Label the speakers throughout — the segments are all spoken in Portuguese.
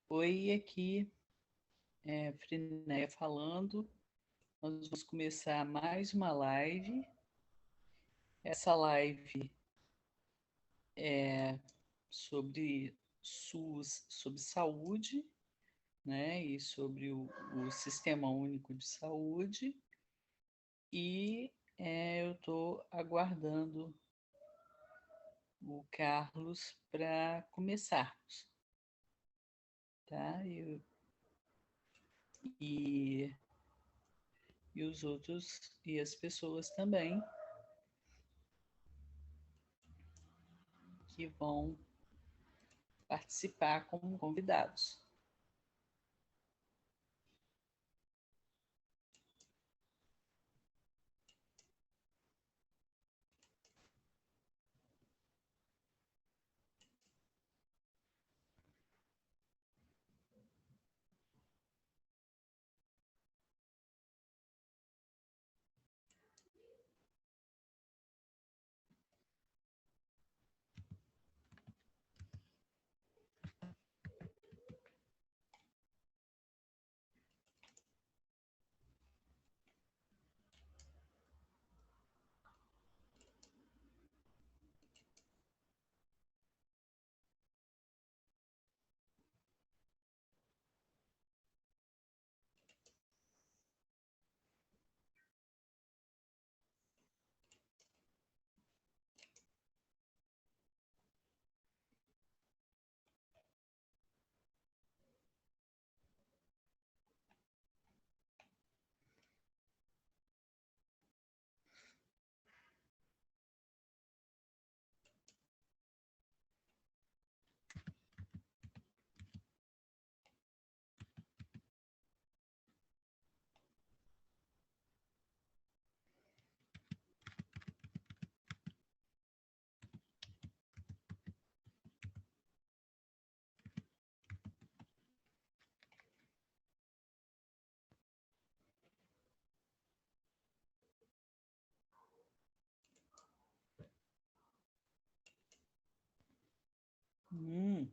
Speaker 1: Oi, aqui Frinéia falando. Nós vamos começar mais uma live. Essa live é sobre SUS, sobre saúde, né? E sobre o Sistema Único de Saúde. E eu estou aguardando o Carlos para começarmos, tá? E, e os outros, e as pessoas também que vão participar como convidados. Hum.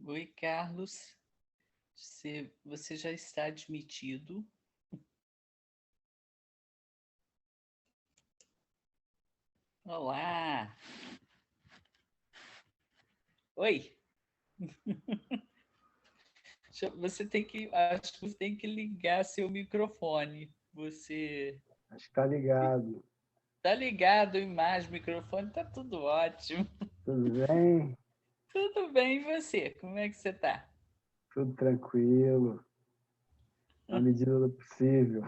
Speaker 1: Oi, Carlos. Você já está admitido. Olá. Oi. Acho que você tem que ligar seu microfone. Você
Speaker 2: Acho que tá ligado.
Speaker 1: tá ligado, imagem, microfone, tá tudo ótimo.
Speaker 2: Tudo bem?
Speaker 1: Tudo bem, e você? Como é que você tá?
Speaker 2: Tudo tranquilo, na medida do possível,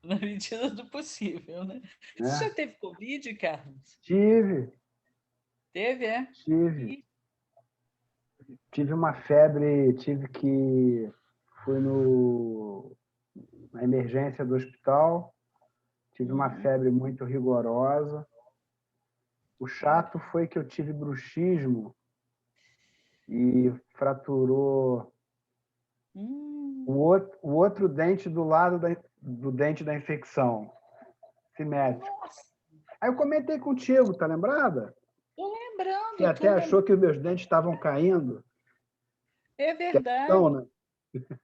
Speaker 1: Na medida do possível, né? Você
Speaker 2: né?
Speaker 1: já teve Covid, Carlos?
Speaker 2: Tive,
Speaker 1: Teve, é?
Speaker 2: tive.
Speaker 1: Ih,
Speaker 2: Tive uma febre, tive que... Fui no, na emergência do hospital, tive uma
Speaker 1: uhum.
Speaker 2: febre muito rigorosa. O chato foi que eu tive bruxismo e fraturou
Speaker 1: Hum,
Speaker 2: o outro dente do lado do dente da infecção, simétrico.
Speaker 1: nossa,
Speaker 2: Aí eu comentei contigo, tá lembrada?
Speaker 1: tô
Speaker 2: Você
Speaker 1: lembrando,
Speaker 2: até
Speaker 1: tô
Speaker 2: achou
Speaker 1: lembrando.
Speaker 2: que os meus dentes estavam caindo,
Speaker 1: É
Speaker 2: que é tão,
Speaker 1: verdade.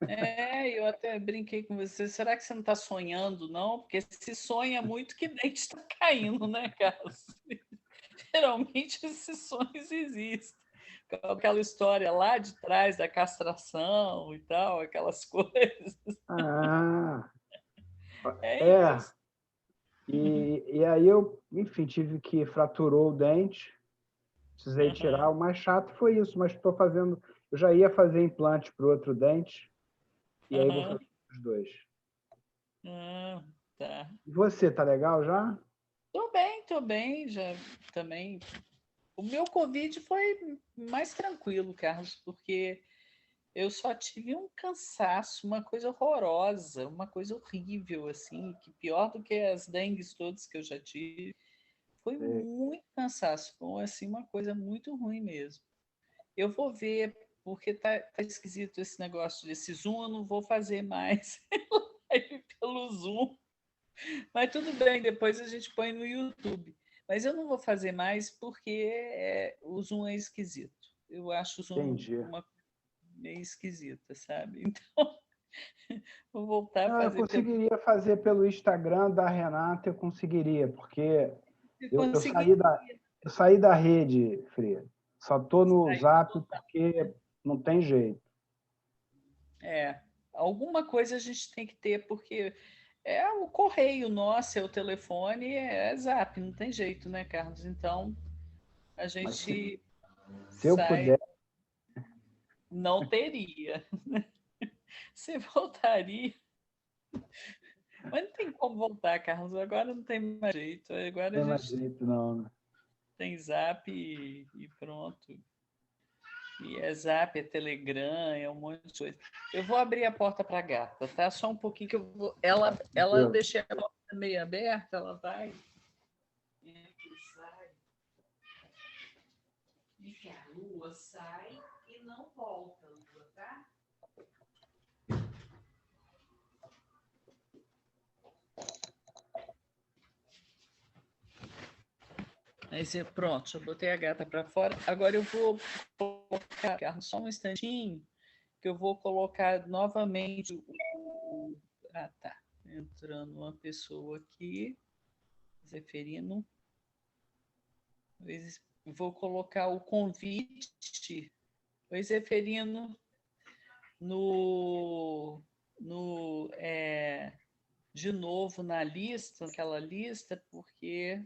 Speaker 2: né?
Speaker 1: Eu até brinquei com você. Será que você não está sonhando, não? Porque se sonha muito, que dente está caindo, né, Carlos? Geralmente esses sonhos existem. Aquela história lá de trás da castração e tal, aquelas coisas.
Speaker 2: Ah,
Speaker 1: É
Speaker 2: é.
Speaker 1: isso.
Speaker 2: E aí eu, enfim, tive que fraturou o dente, precisei tirar.
Speaker 1: Uhum,
Speaker 2: O mais chato foi isso, mas estou fazendo. Eu já ia fazer implante para o outro dente, e aí vou
Speaker 1: uhum.
Speaker 2: fazer os dois.
Speaker 1: Ah, tá.
Speaker 2: E você, tá legal já?
Speaker 1: Tô bem, já também. O meu Covid foi mais tranquilo, Carlos, porque eu só tive um cansaço, uma coisa horrorosa, uma coisa horrível, assim, que pior do que as dengues todas que eu já tive. Foi
Speaker 2: É,
Speaker 1: muito cansaço, foi assim, uma coisa muito ruim mesmo. Eu vou ver, porque tá esquisito esse negócio desse Zoom, eu não vou fazer mais live pelo Zoom. Mas tudo bem, depois a gente põe no YouTube. Mas eu não vou fazer mais porque o Zoom é esquisito. Eu acho o Zoom
Speaker 2: Entendi.
Speaker 1: uma coisa meio esquisita, sabe? Então, vou voltar a
Speaker 2: Não, eu
Speaker 1: fazer pelo.
Speaker 2: conseguiria fazer pelo Instagram da Renata, eu conseguiria, porque
Speaker 1: Se
Speaker 2: eu
Speaker 1: conseguir,
Speaker 2: eu saí da rede, Fria. Só estou no
Speaker 1: aí,
Speaker 2: Zap porque não tem jeito.
Speaker 1: alguma coisa a gente tem que ter, porque é o correio nosso, é o telefone, é Zap, não tem jeito, né, Carlos? Então, a
Speaker 2: Mas
Speaker 1: gente
Speaker 2: se eu
Speaker 1: sai,
Speaker 2: puder,
Speaker 1: não teria. Você voltaria. Mas não tem como voltar, Carlos. Agora não tem mais jeito.
Speaker 2: não
Speaker 1: Agora a
Speaker 2: tem mais
Speaker 1: gente
Speaker 2: jeito, não. Né?
Speaker 1: tem Zap e pronto. E é Zap, é Telegram, é um monte de coisa. Eu vou abrir a porta para a gata, tá? Só um pouquinho que eu vou. Ela eu
Speaker 2: Tranquilo.
Speaker 1: deixei a porta meio aberta, ela vai. Sai, e que a lua sai e não volta, lua, tá? Aí pronto, já botei a gata para fora. Agora eu vou colocar só um instantinho, que eu vou colocar novamente Ah, tá. Entrando uma pessoa aqui, Zeferino. Vou colocar o convite. Oi, Zeferino, no, de novo na lista, naquela lista, porque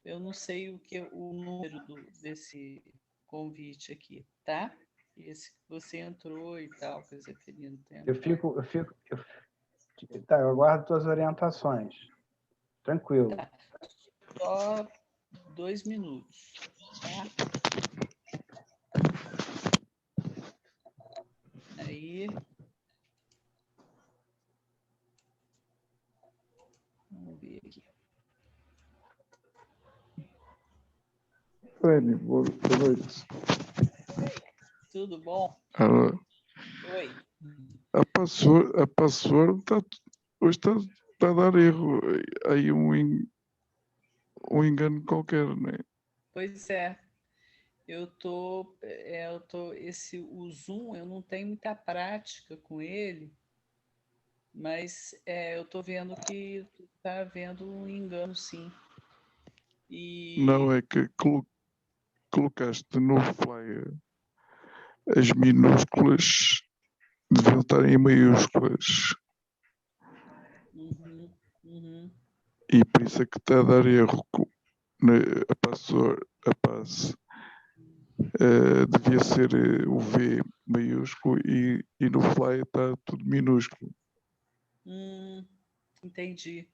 Speaker 1: eu não sei o número desse convite aqui, tá? Esse que você entrou e tal, que o Zeferino tem entrado.
Speaker 2: Tá, eu aguardo tuas orientações. Tranquilo.
Speaker 1: Tá. Só 2 minutos, tá? Aí, vamos ver aqui.
Speaker 3: Fane, boa noite.
Speaker 1: Tudo bom?
Speaker 3: Ah,
Speaker 1: Oi.
Speaker 3: a password hoje está a dar erro. Aí um engano qualquer, né?
Speaker 1: Pois é. O Zoom, eu não tenho muita prática com ele, mas eu tô vendo que tá havendo um engano, sim.
Speaker 3: Não
Speaker 1: E
Speaker 3: é que colocaste no flyer as minúsculas deviam estar em maiúsculas
Speaker 1: uhum, uhum,
Speaker 3: e por isso é que está a dar erro. A password, a passe devia ser o V maiúsculo e no flyer está tudo minúsculo.
Speaker 1: entendi,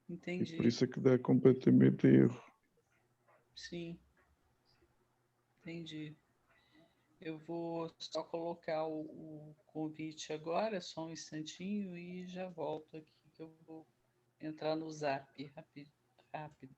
Speaker 3: E por
Speaker 1: entendi.
Speaker 3: isso é que dá completamente erro.
Speaker 1: Sim, entendi. Eu vou só colocar o convite agora, só um instantinho, e já volto aqui, que eu vou entrar no Zap rápido. Rápido.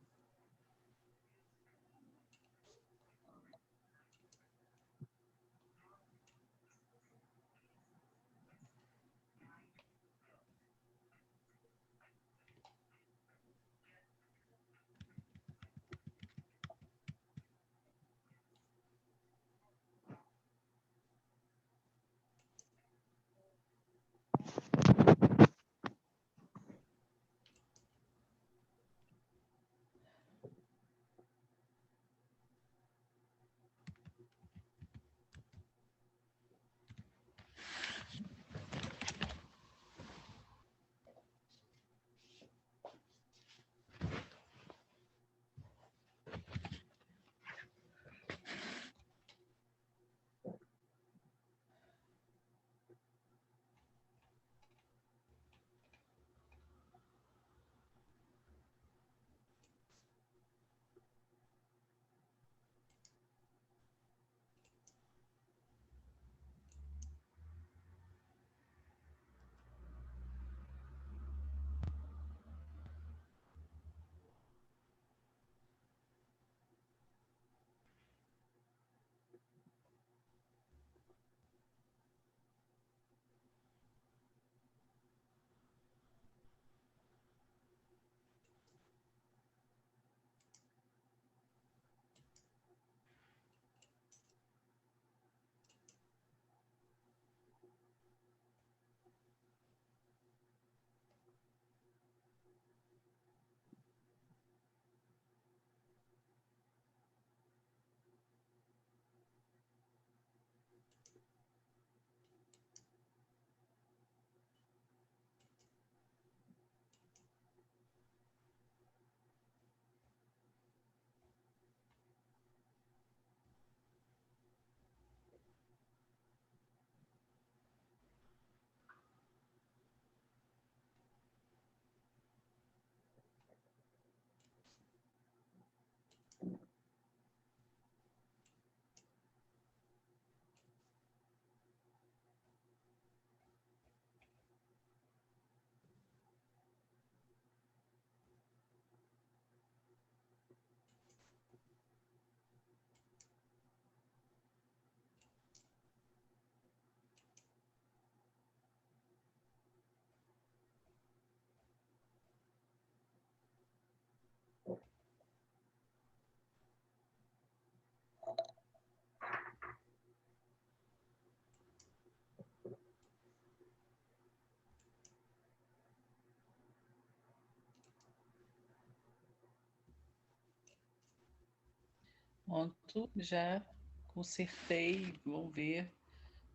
Speaker 1: Pronto, já consertei, vamos ver.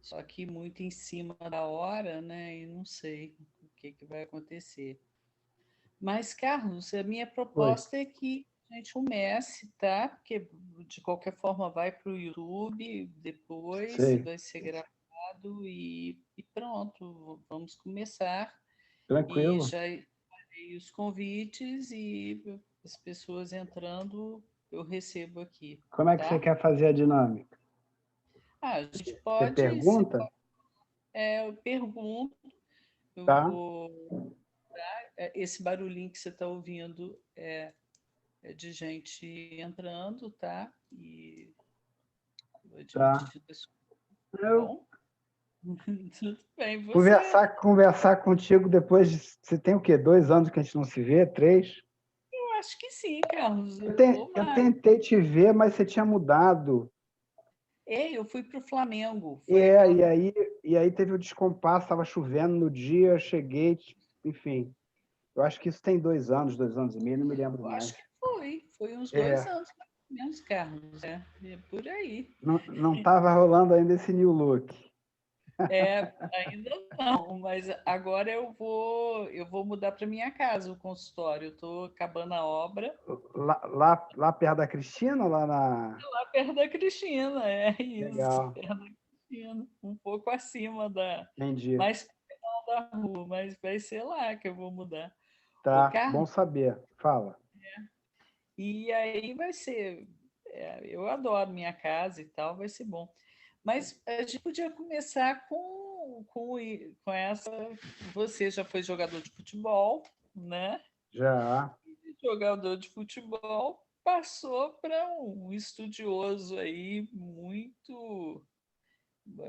Speaker 1: Só que muito em cima da hora, né? E não sei o que vai acontecer. Mas, Carlos, a minha
Speaker 2: Oi.
Speaker 1: proposta é que a gente comece, tá? Porque de qualquer forma vai para o YouTube, depois
Speaker 2: Sei.
Speaker 1: vai ser gravado e pronto, vamos começar. E
Speaker 2: Tranquilo.
Speaker 1: já farei os convites e as pessoas entrando, eu recebo aqui,
Speaker 2: Como é que você
Speaker 1: tá?
Speaker 2: quer fazer a dinâmica?
Speaker 1: Ah, a gente
Speaker 2: Você
Speaker 1: pode,
Speaker 2: pergunta?
Speaker 1: eu pergunto, eu
Speaker 2: Tá,
Speaker 1: vou. Esse barulhinho que você está ouvindo é de gente entrando, tá? E
Speaker 2: tá.
Speaker 1: de pessoas, tá
Speaker 2: Eu
Speaker 1: bom? Tudo bem, você.
Speaker 2: conversar contigo depois de... Você tem o quê? 2 anos que a gente não se vê? 3?
Speaker 1: Eu acho que sim, Carlos, ou
Speaker 2: Eu
Speaker 1: mais.
Speaker 2: tentei te ver, mas você tinha mudado.
Speaker 1: Eu fui para o Flamengo, foi
Speaker 2: É,
Speaker 1: aquela.
Speaker 2: e aí teve o descompasso, estava chovendo no dia, eu cheguei, enfim. Eu acho que isso tem 2 anos, 2 anos e meio, não me lembro
Speaker 1: Eu acho
Speaker 2: mais.
Speaker 1: que foi uns dois
Speaker 2: É,
Speaker 1: anos, mais ou menos, Carlos, é por aí.
Speaker 2: não estava rolando ainda esse new look.
Speaker 1: Ainda não, mas agora eu vou mudar para minha casa, o consultório. Eu estou acabando a obra
Speaker 2: Lá perto da Cristina, lá na...
Speaker 1: lá perto da Cristina, é isso,
Speaker 2: Legal,
Speaker 1: perto da Cristina, um pouco acima da,
Speaker 2: entendi.
Speaker 1: mais pro final da rua, mas vai ser lá que eu vou mudar. Ô,
Speaker 2: Tá, bom
Speaker 1: Carlos,
Speaker 2: saber. Fala.
Speaker 1: e aí vai ser, eu adoro minha casa e tal, vai ser bom. Mas a gente podia começar com essa. Você já foi jogador de futebol, né?
Speaker 2: Já,
Speaker 1: Jogador de futebol passou para um estudioso aí muito,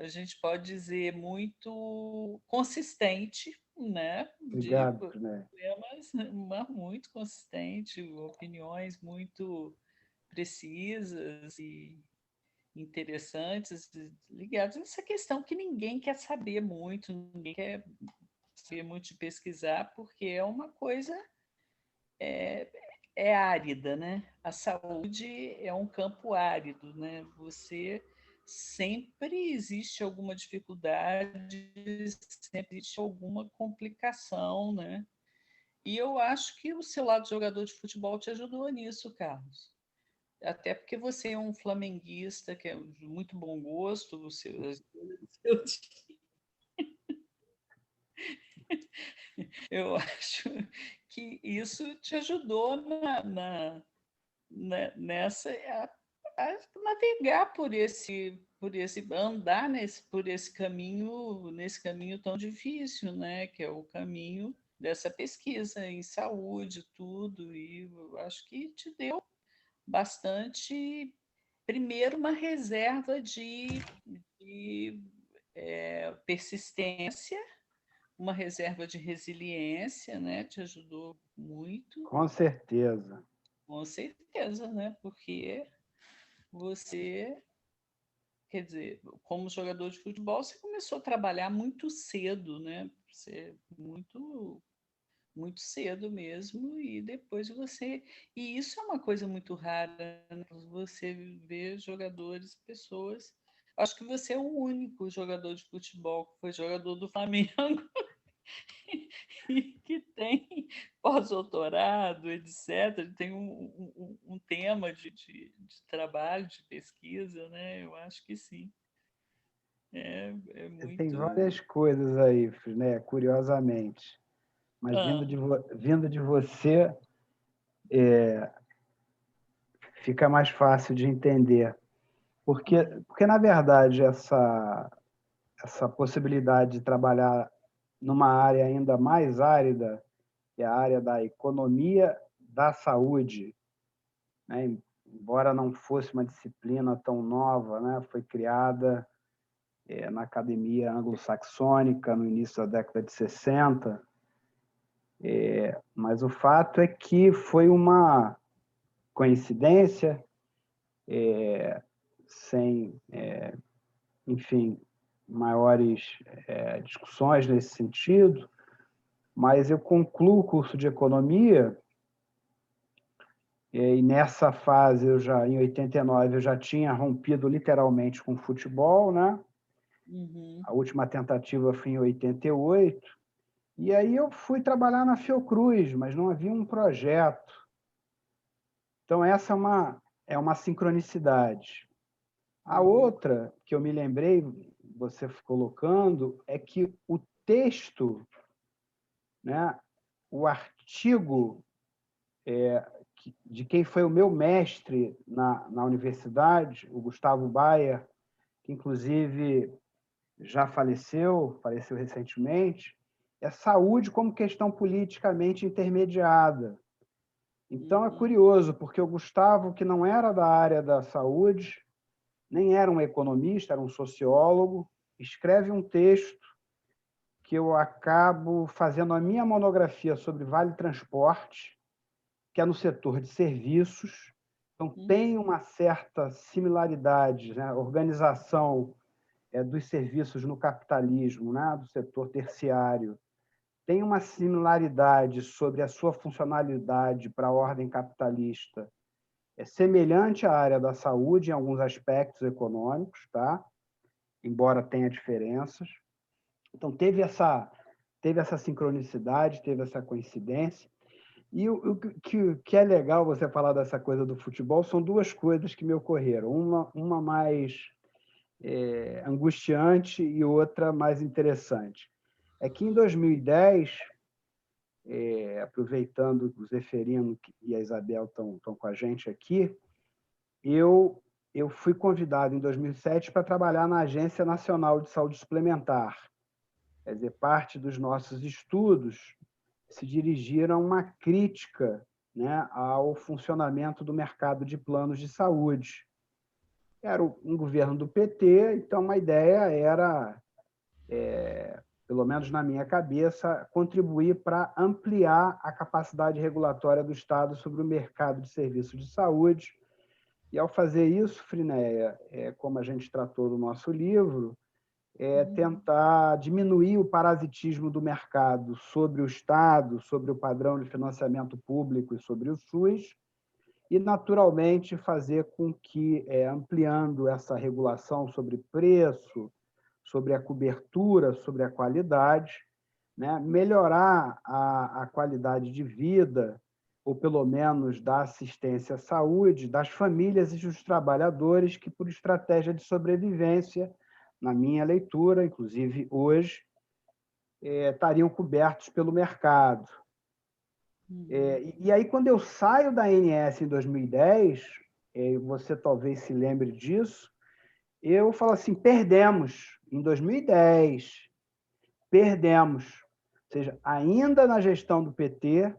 Speaker 1: a gente pode dizer, muito consistente, né? De
Speaker 2: obrigado, né?
Speaker 1: problemas, mas muito consistente, opiniões muito precisas e interessantes, ligadas nessa questão que ninguém quer saber muito, ninguém quer saber muito de pesquisar, porque é uma coisa árida, né? A saúde é um campo árido, né? Você sempre existe alguma dificuldade, sempre existe alguma complicação, né? E eu acho que o seu lado de jogador de futebol te ajudou nisso, Carlos. Até porque você é um flamenguista que é de muito bom gosto, eu acho que isso te ajudou nessa a navegar por esse andar nesse caminho tão difícil, né? Que é o caminho dessa pesquisa em saúde, tudo, e eu acho que te deu bastante, primeiro, uma reserva de persistência, uma reserva de resiliência, né? Te ajudou muito,
Speaker 2: Com certeza.
Speaker 1: com certeza, né? Porque você, quer dizer, como jogador de futebol, você começou a trabalhar muito cedo, né? Você muito cedo mesmo, e depois você. E isso é uma coisa muito rara, né? Você ver jogadores, pessoas. Acho que você é o único jogador de futebol que foi jogador do Flamengo e que tem pós-doutorado, etc. Tem um tema de trabalho, de pesquisa, né? Eu acho que sim. É
Speaker 2: Tem
Speaker 1: muito.
Speaker 2: várias coisas aí, né? Curiosamente. Mas
Speaker 1: Ah,
Speaker 2: vindo de você, fica mais fácil de entender. Porque na verdade, essa possibilidade de trabalhar numa área ainda mais árida, que é a área da economia da saúde, né? Embora não fosse uma disciplina tão nova, né? Foi criada na academia anglo-saxônica no início da década de 60, mas o fato é que foi uma coincidência, sem, enfim, maiores discussões nesse sentido, mas eu concluo o curso de economia E nessa fase, em 89, eu já tinha rompido literalmente com o futebol, né? A última tentativa foi em 88. E aí eu fui trabalhar na Fiocruz, mas não havia um projeto. Então, essa é uma sincronicidade. A outra, que eu me lembrei, você colocando, é que o texto, né, o artigo de quem foi o meu mestre na universidade, o Gustavo Bayer, que inclusive já faleceu recentemente, é saúde como questão politicamente intermediada. Então, é curioso, porque o Gustavo, que não era da área da saúde, nem era um economista, era um sociólogo, escreve um texto que eu acabo fazendo a minha monografia sobre Vale Transporte, que é no setor de serviços. Então, tem uma certa similaridade, né? A organização dos serviços no capitalismo, né? Do setor terciário, tem uma similaridade sobre a sua funcionalidade para a ordem capitalista, semelhante à área da saúde em alguns aspectos econômicos, tá? Embora tenha diferenças. Então, teve essa sincronicidade, teve essa coincidência. E o que é legal você falar dessa coisa do futebol são duas coisas que me ocorreram. Uma mais angustiante e outra mais interessante. É que em 2010, aproveitando que o Zeferino e a Isabel estão com a gente aqui, eu fui convidado em 2007 para trabalhar na Agência Nacional de Saúde Suplementar. Quer dizer, parte dos nossos estudos se dirigiram a uma crítica, né, ao funcionamento do mercado de planos de saúde. Era um governo do PT, então a ideia era, pelo menos na minha cabeça, contribuir para ampliar a capacidade regulatória do Estado sobre o mercado de serviços de saúde. E, ao fazer isso, Frinéia, como a gente tratou no nosso livro, tentar diminuir o parasitismo do mercado sobre o Estado, sobre o padrão de financiamento público e sobre o SUS, e, naturalmente, fazer com que, ampliando essa regulação sobre preço, sobre a cobertura, sobre a qualidade, né, melhorar a qualidade de vida, ou pelo menos da assistência à saúde, das famílias e dos trabalhadores que, por estratégia de sobrevivência, na minha leitura, inclusive hoje, estariam cobertos pelo mercado. E aí, quando eu saio da ANS em 2010, você talvez se lembre disso, eu falo assim, perdemos em 2010, perdemos. Ou seja, ainda na gestão do PT,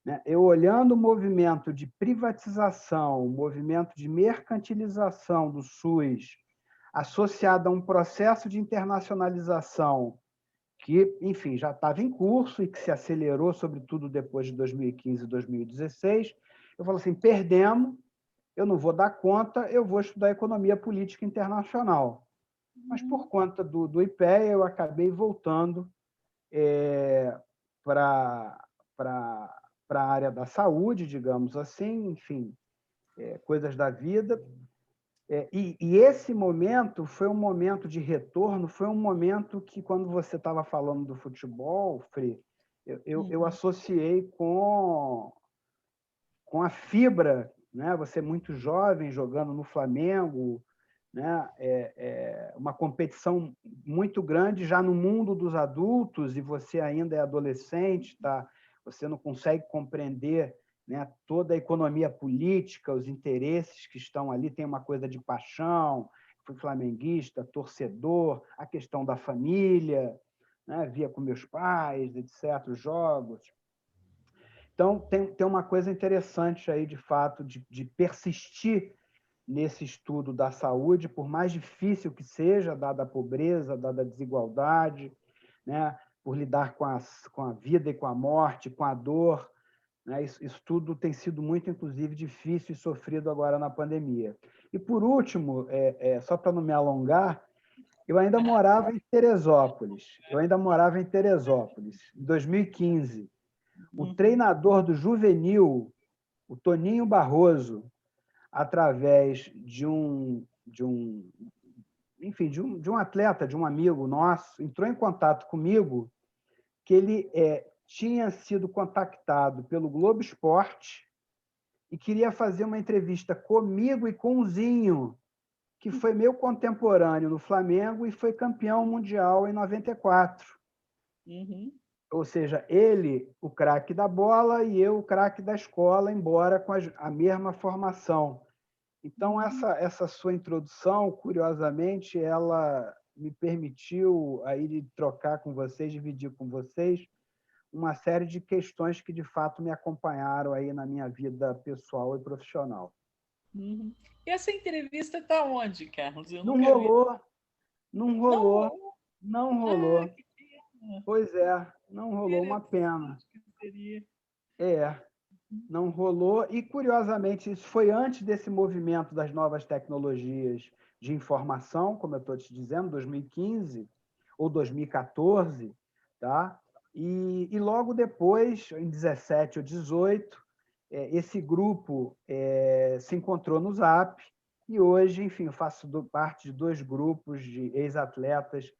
Speaker 2: né, eu olhando o movimento de privatização, o movimento de mercantilização do SUS, associado a um processo de internacionalização que, enfim, já estava em curso e que se acelerou, sobretudo depois de 2015 e 2016, eu falo assim, perdemos, eu não vou dar conta, eu vou estudar economia política internacional. Mas, por conta do IPEA, eu acabei voltando para a área da saúde, digamos assim, enfim, coisas da vida. E esse momento foi um momento de retorno, foi um momento que, quando você estava falando do futebol, Fri, eu associei com a fibra, né? Você é muito jovem, jogando no Flamengo, né? Uma competição muito grande já no mundo dos adultos, e você ainda é adolescente, tá? Você não consegue compreender, né, toda a economia política, os interesses que estão ali, tem uma coisa de paixão, fui flamenguista, torcedor, a questão da família, né? Via com meus pais, etc., os jogos. Então, tem uma coisa interessante aí, de fato, de persistir nesse estudo da saúde, por mais difícil que seja, dada a pobreza, dada a desigualdade, né? Por lidar com a vida e com a morte, com a dor, né? Isso tudo tem sido muito, inclusive, difícil e sofrido agora na pandemia. E, por último, só para não me alongar, eu ainda morava em Teresópolis. Em 2015. O treinador do juvenil o Toninho Barroso, através enfim, de um atleta, de um amigo nosso, entrou em contato comigo que ele tinha sido contactado pelo Globo Esporte e queria fazer uma entrevista comigo e com o Zinho, que foi meu contemporâneo no Flamengo e foi campeão mundial em 94.
Speaker 1: Uhum.
Speaker 2: Ou seja, ele, o craque da bola, e eu, o craque da escola, embora com a mesma formação. Então, essa sua introdução, curiosamente, ela me permitiu aí trocar com vocês, dividir com vocês uma série de questões que, de fato, me acompanharam aí na minha vida pessoal e profissional.
Speaker 1: Uhum. E essa entrevista está onde, Carlos? Eu
Speaker 2: Não
Speaker 1: nunca vi.
Speaker 2: rolou, não
Speaker 1: Não
Speaker 2: rolou,
Speaker 1: rolou?
Speaker 2: não
Speaker 1: Ah,
Speaker 2: rolou.
Speaker 1: que pena.
Speaker 2: Pois é, não rolou, uma pena.
Speaker 1: Interessante que seria.
Speaker 2: Não rolou. E, curiosamente, isso foi antes desse movimento das novas tecnologias de informação, como eu estou te dizendo, 2015 ou 2014, tá? E logo depois, em 17 ou 18, esse grupo se encontrou no Zap e hoje, enfim, eu faço parte de 2 grupos de ex-atletas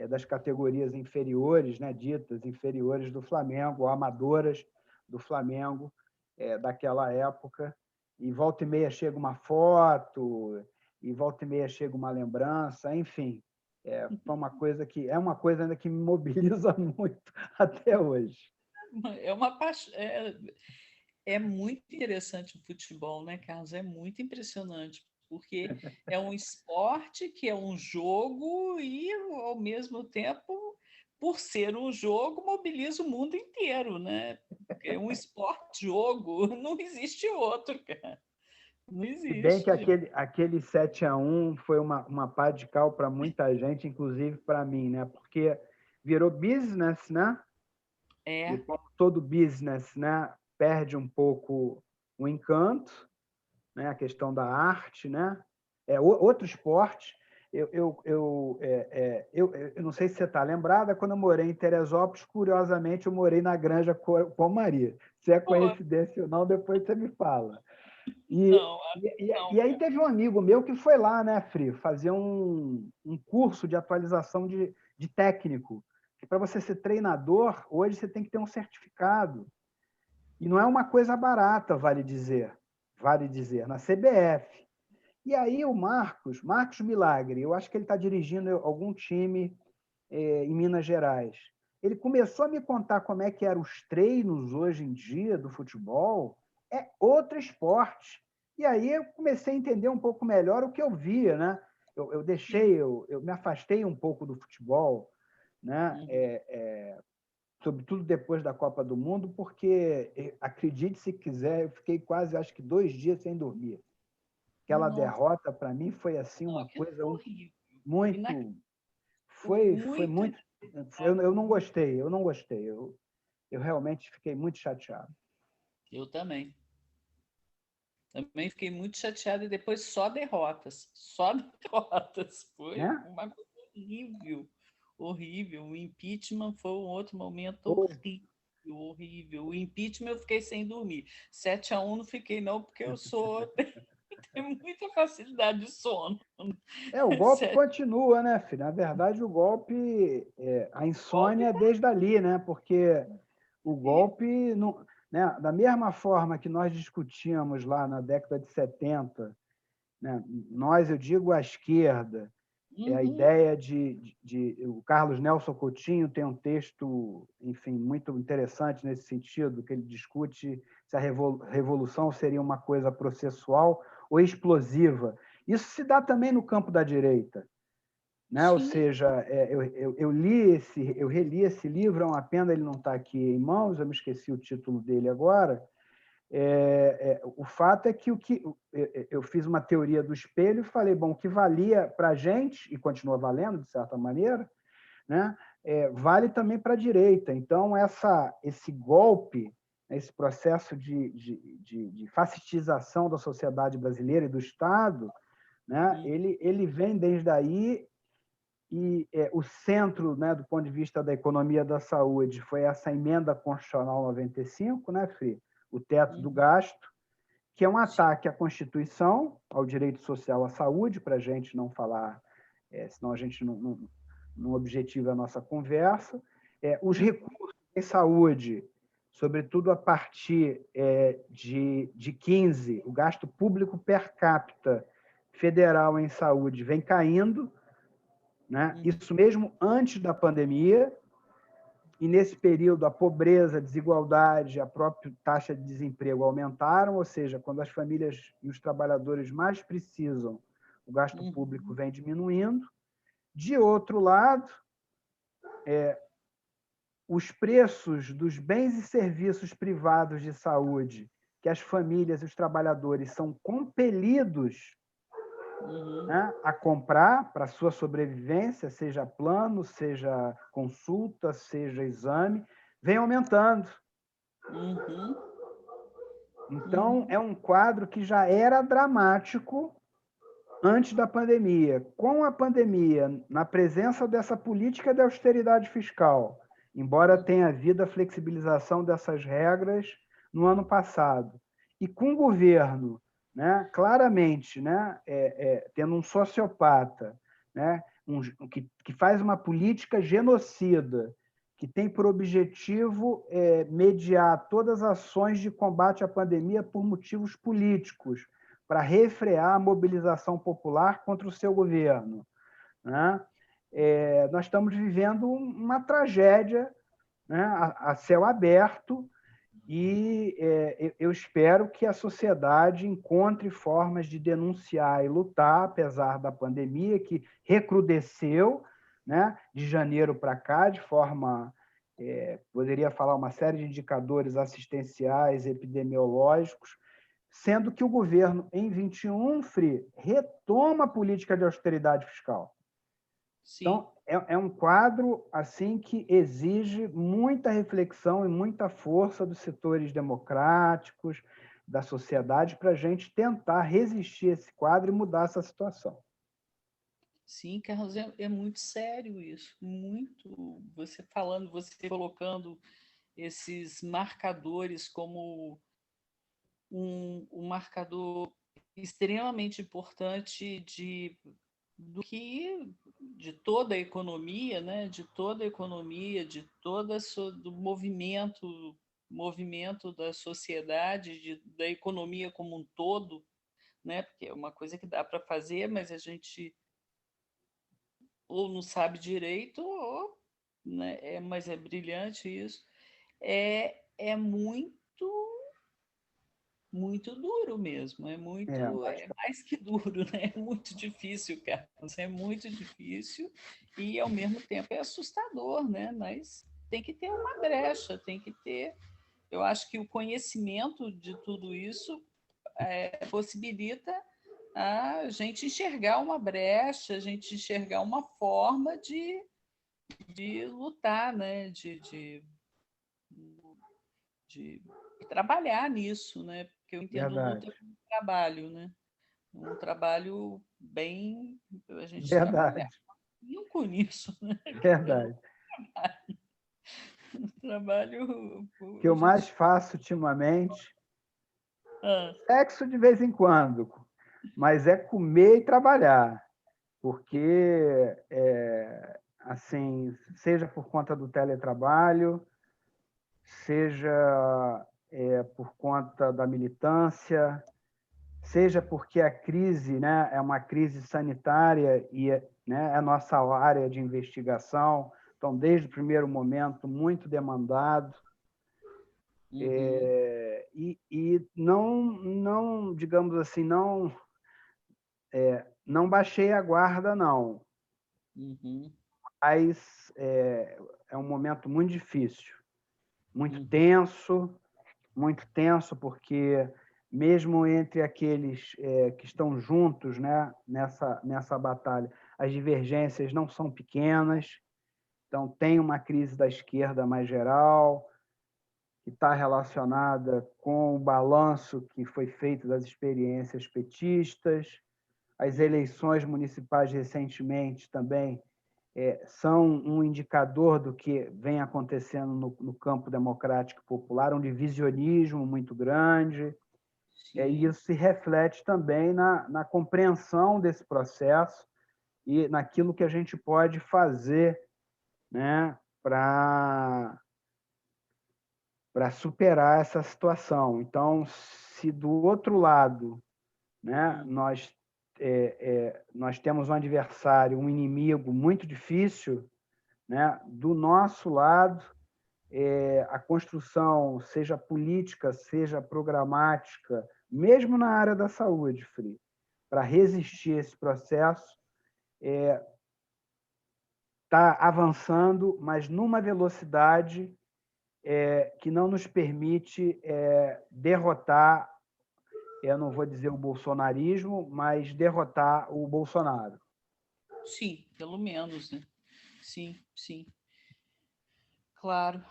Speaker 2: das categorias inferiores, né, ditas inferiores do Flamengo, ou amadoras do Flamengo, daquela época, e volta e meia chega uma foto, e volta e meia chega uma lembrança, enfim, foi uma coisa ainda que me mobiliza muito até hoje.
Speaker 1: É uma paixão. É muito interessante o futebol, né, Carlos? É muito impressionante, porque é um esporte que é um jogo e, ao mesmo tempo, por ser um jogo, mobiliza o mundo inteiro, né? É um esporte-jogo, não existe outro, cara. Não
Speaker 2: Se bem que
Speaker 1: existe.
Speaker 2: aquele 7-1 foi uma pá de cal para muita gente, inclusive para mim, né? Porque virou business, né? E
Speaker 1: É.
Speaker 2: como todo business, né, perde um pouco o encanto, né? A questão da arte, né? Outro esporte. Eu não sei se você está lembrada, quando eu morei em Teresópolis, curiosamente, eu morei na Granja Comaria. Se é
Speaker 1: Pô,
Speaker 2: coincidência ou não, depois você me fala.
Speaker 1: não, acho que
Speaker 2: E
Speaker 1: não,
Speaker 2: aí teve um amigo meu que foi lá, né, Fri, fazer um curso de atualização de técnico. Que para você ser treinador, hoje você tem que ter um certificado. E não é uma coisa barata, vale dizer, na CBF. E aí o Marcos Milagre, eu acho que ele está dirigindo algum time em Minas Gerais. Ele começou a me contar como é que eram os treinos hoje em dia do futebol, é outro esporte. E aí eu comecei a entender um pouco melhor o que eu via, né? Eu me afastei um pouco do futebol, né? Sobretudo depois da Copa do Mundo, porque, acredite se quiser, eu fiquei quase, acho que 2 dias sem dormir. Aquela
Speaker 1: Nossa,
Speaker 2: derrota, para mim, foi assim
Speaker 1: não,
Speaker 2: uma
Speaker 1: aquilo
Speaker 2: coisa
Speaker 1: foi horrível.
Speaker 2: muito... Foi
Speaker 1: Muito
Speaker 2: muito... Eu não gostei, eu não gostei. Eu realmente fiquei muito chateado.
Speaker 1: Eu também. Também fiquei muito chateada e depois só derrotas. Só derrotas. Foi
Speaker 2: Né?
Speaker 1: uma coisa horrível. Horrível. O impeachment foi um outro momento
Speaker 2: Pô,
Speaker 1: horrível. Horrível. O impeachment eu fiquei sem dormir. 7-1 não fiquei, não, porque eu sou. Tenho muita facilidade de sono.
Speaker 2: o golpe
Speaker 1: 7
Speaker 2: continua, né, filho? Na verdade, o golpe, a
Speaker 1: golpe
Speaker 2: insônia é
Speaker 1: tá
Speaker 2: desde ali, né? Porque o
Speaker 1: aí.
Speaker 2: golpe, não, né? Da mesma forma que nós discutíamos lá na década de 70, né? Nós, eu digo a esquerda, a
Speaker 1: Uhum.
Speaker 2: ideia o Carlos Nelson Coutinho tem um texto, enfim, muito interessante nesse sentido, que ele discute se a revolução seria uma coisa processual ou explosiva. Isso se dá também no campo da direita, né? Ou
Speaker 1: Sim.
Speaker 2: seja, eu reli esse livro, é uma pena ele não estar aqui em mãos, eu me esqueci o título dele agora. O fato é que eu fiz uma teoria do espelho e falei, bom, o que valia para a gente, e continua valendo, de certa maneira, né, vale também para a direita. Então, esse golpe, esse processo de fascistização da sociedade brasileira e do Estado, né, ele vem desde aí, e o centro, né, do ponto de vista da economia da saúde, foi essa emenda constitucional 95, né, Fri? O teto do gasto, que é um ataque à Constituição, ao direito social à saúde, para a gente não falar, senão a gente não objetiva a nossa conversa. Os recursos em saúde, sobretudo a partir de 15, o gasto público per capita federal em saúde vem caindo, né? Isso mesmo antes da pandemia, e nesse período a pobreza, a desigualdade, a própria taxa de desemprego aumentaram, ou seja, quando as famílias e os trabalhadores mais precisam, o gasto público vem diminuindo. De outro lado, os preços dos bens e serviços privados de saúde, que as famílias e os trabalhadores são compelidos, né, a comprar para a sua sobrevivência, seja plano, seja consulta, seja exame, vem aumentando. Então, é um quadro que já era dramático antes da pandemia. Com a pandemia, na presença dessa política de austeridade fiscal, embora tenha havido a flexibilização dessas regras no ano passado, e com o governo, né, claramente, né, tendo um sociopata, né, que faz uma política genocida, que tem por objetivo mediar todas as ações de combate à pandemia por motivos políticos, para refrear a mobilização popular contra o seu governo, né? Nós estamos vivendo uma tragédia, né, a céu aberto, e eu espero que a sociedade encontre formas de denunciar e lutar, apesar da pandemia, que recrudesceu, né, de janeiro para cá, de forma... poderia falar uma série de indicadores assistenciais, epidemiológicos, sendo que o governo, em 21, retoma a política de austeridade fiscal. Sim. Então, é um quadro assim que exige muita reflexão e muita força dos setores democráticos, da sociedade, para a gente tentar resistir a esse quadro e mudar essa situação.
Speaker 1: Sim, Carlos, é muito sério isso, muito. Você falando, você colocando esses marcadores como um marcador extremamente importante de toda a economia, né? De toda a economia, de do movimento da sociedade, da economia como um todo, né? Porque é uma coisa que dá para fazer, mas a gente ou não sabe direito, ou, né? Mas é brilhante isso. É muito duro mesmo, é mais que duro, né? É muito difícil, Carlos, é muito difícil e, ao mesmo tempo, é assustador, né? Mas tem que ter uma brecha, tem que ter... Eu acho que o conhecimento de tudo isso possibilita a gente enxergar uma brecha, a gente enxergar uma forma de lutar, né? De trabalhar nisso, né? Porque eu entendo luta como trabalho, né? Um trabalho bem... A gente trabalha com nisso, né?
Speaker 2: Verdade.
Speaker 1: Trabalho...
Speaker 2: O que eu mais faço ultimamente, sexo de vez em quando, mas é comer e trabalhar, porque, assim, seja por conta do teletrabalho, seja por conta da militância, seja porque a crise, né, é uma crise sanitária e, né, é a nossa área de investigação, então, desde o primeiro momento, muito demandado. E não, digamos assim, não baixei a guarda, não. Mas é um momento muito difícil, muito tenso, porque mesmo entre aqueles que estão juntos, né, nessa batalha, as divergências não são pequenas. Então, tem uma crise da esquerda mais geral, que está relacionada com o balanço que foi feito das experiências petistas. As eleições municipais recentemente também são um indicador do que vem acontecendo no campo democrático popular, um divisionismo muito grande. E isso se reflete também na compreensão desse processo e naquilo que a gente pode fazer, né, para superar essa situação. Então, se do outro lado, né, nós temos um adversário, um inimigo muito difícil, né, do nosso lado, a construção, seja política, seja programática, mesmo na área da saúde, Fri, para resistir a esse processo, está avançando, mas numa velocidade que não nos permite derrotar, eu não vou dizer o bolsonarismo, mas derrotar o Bolsonaro.
Speaker 1: Sim, pelo menos, né? Sim, sim. Claro.